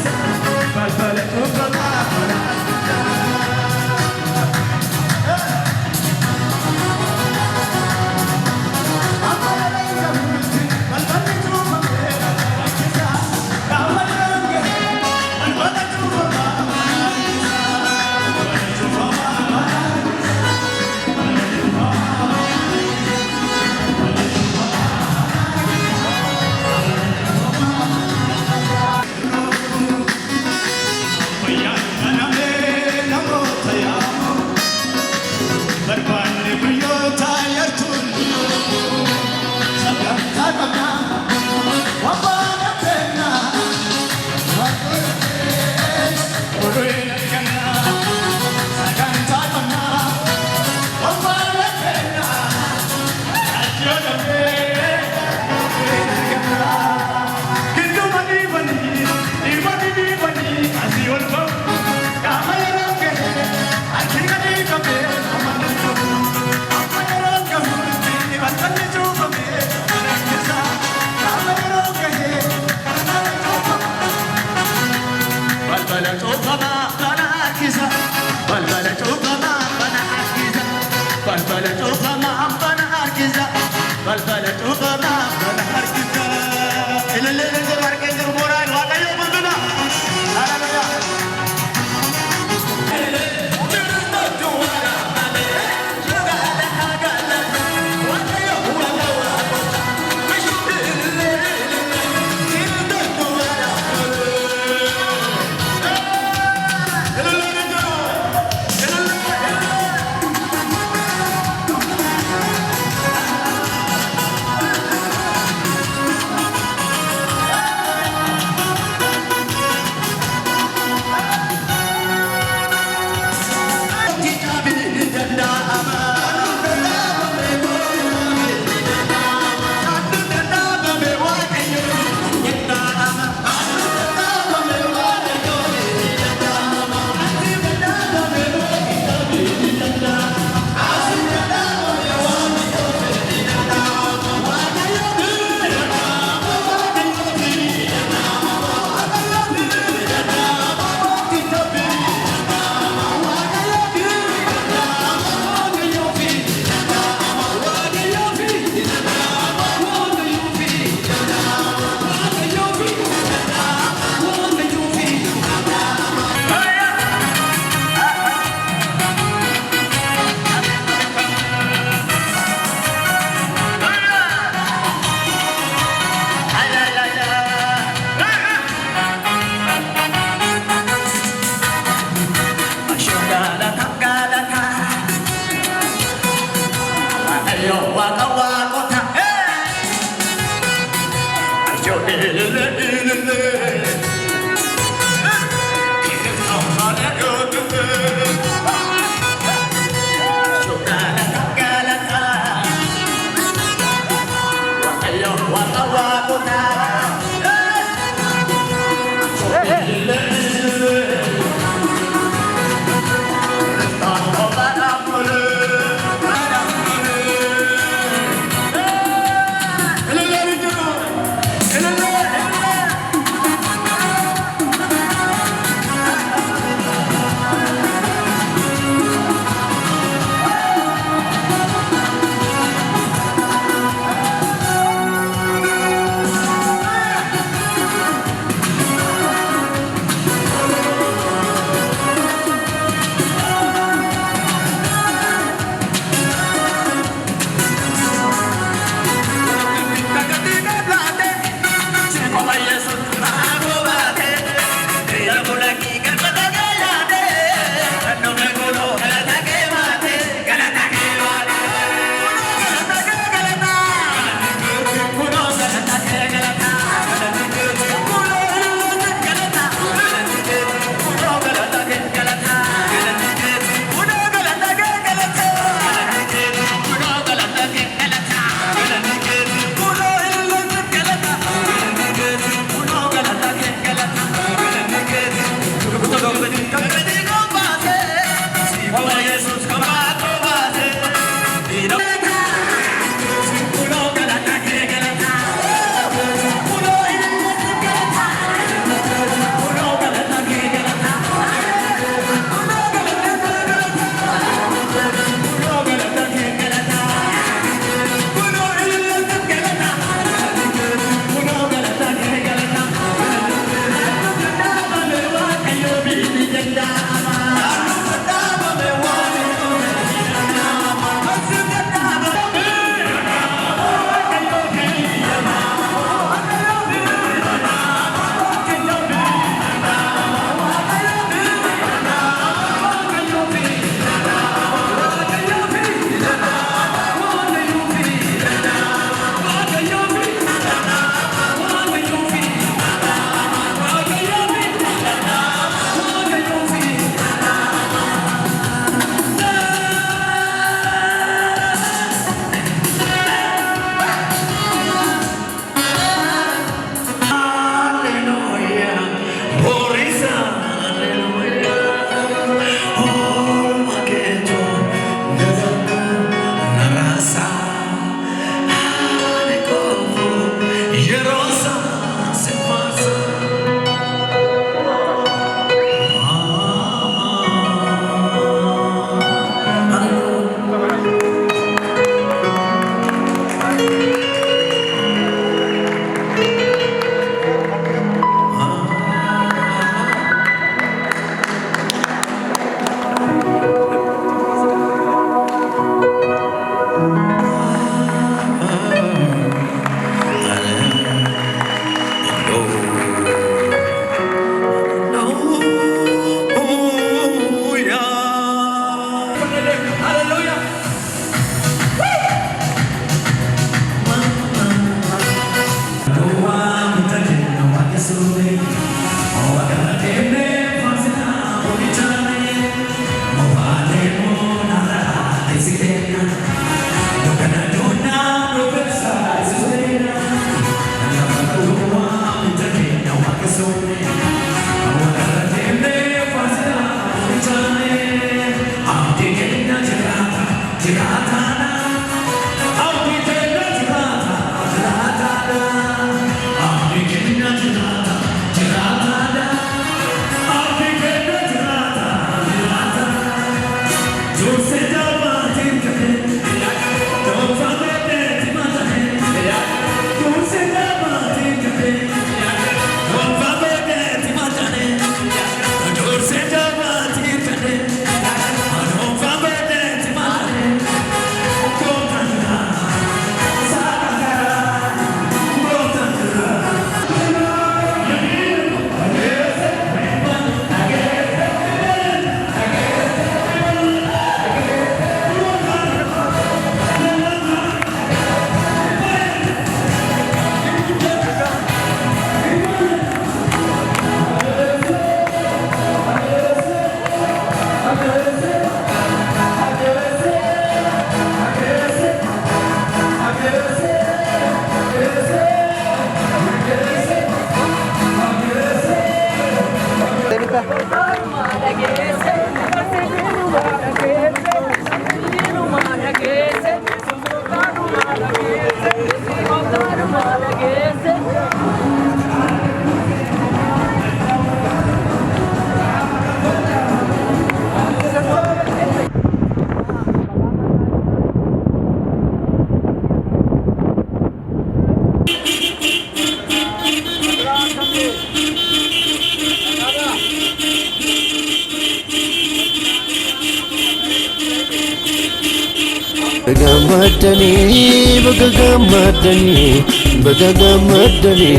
[SPEAKER 8] Bagamadani, bagamadani, bagamadani,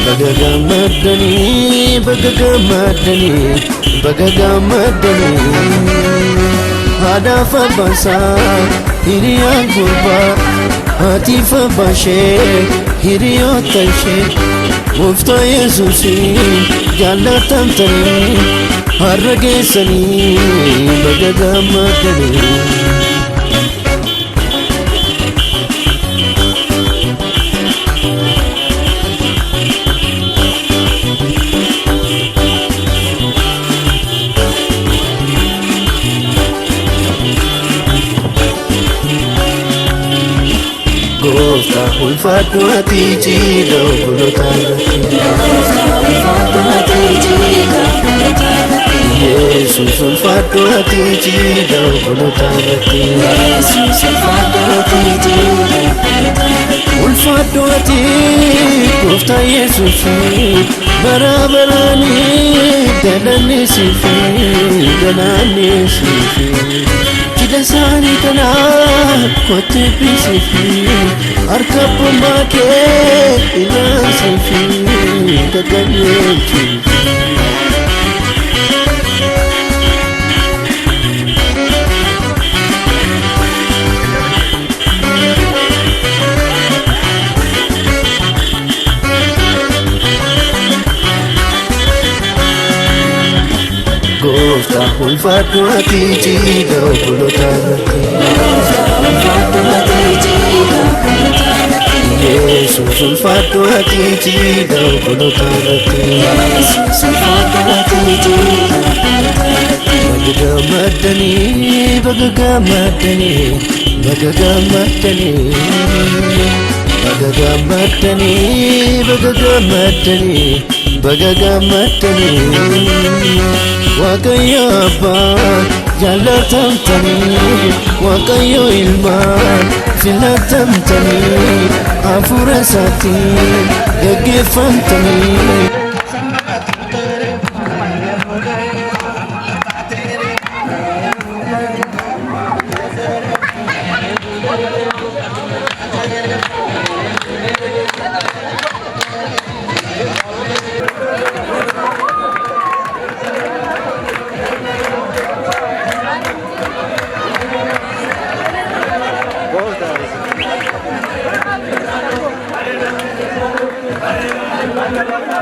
[SPEAKER 8] bagamadani, bagamadani, bagamadani. Hada fa basa, hiriya gurba, hati fa bashe, hiriya tashe. Mufta Yesusi, jalatam tani, harge sani, bagamadani. Gosta ulfatu ati jilo bulutagati Jesus ulfatu ati jilo bulutagati ulfatu ati Gosta Jesus barabarani dalani sifi Dasani kana kote pisifi arkapu make ilan sifi kakanyechi Gosta ulfatu ati jilo bulutagati Jesus ulfatu ati jilo bulutagati Bagamadani, bagamadani, bagamadani, bagamadani, bagamadani, bagamadani. Wakayo Abba jalatamtani, wakayo ilman filatamtani, afura sati gegefantani.
[SPEAKER 4] Gracias.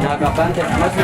[SPEAKER 9] Nah, kapan? Masih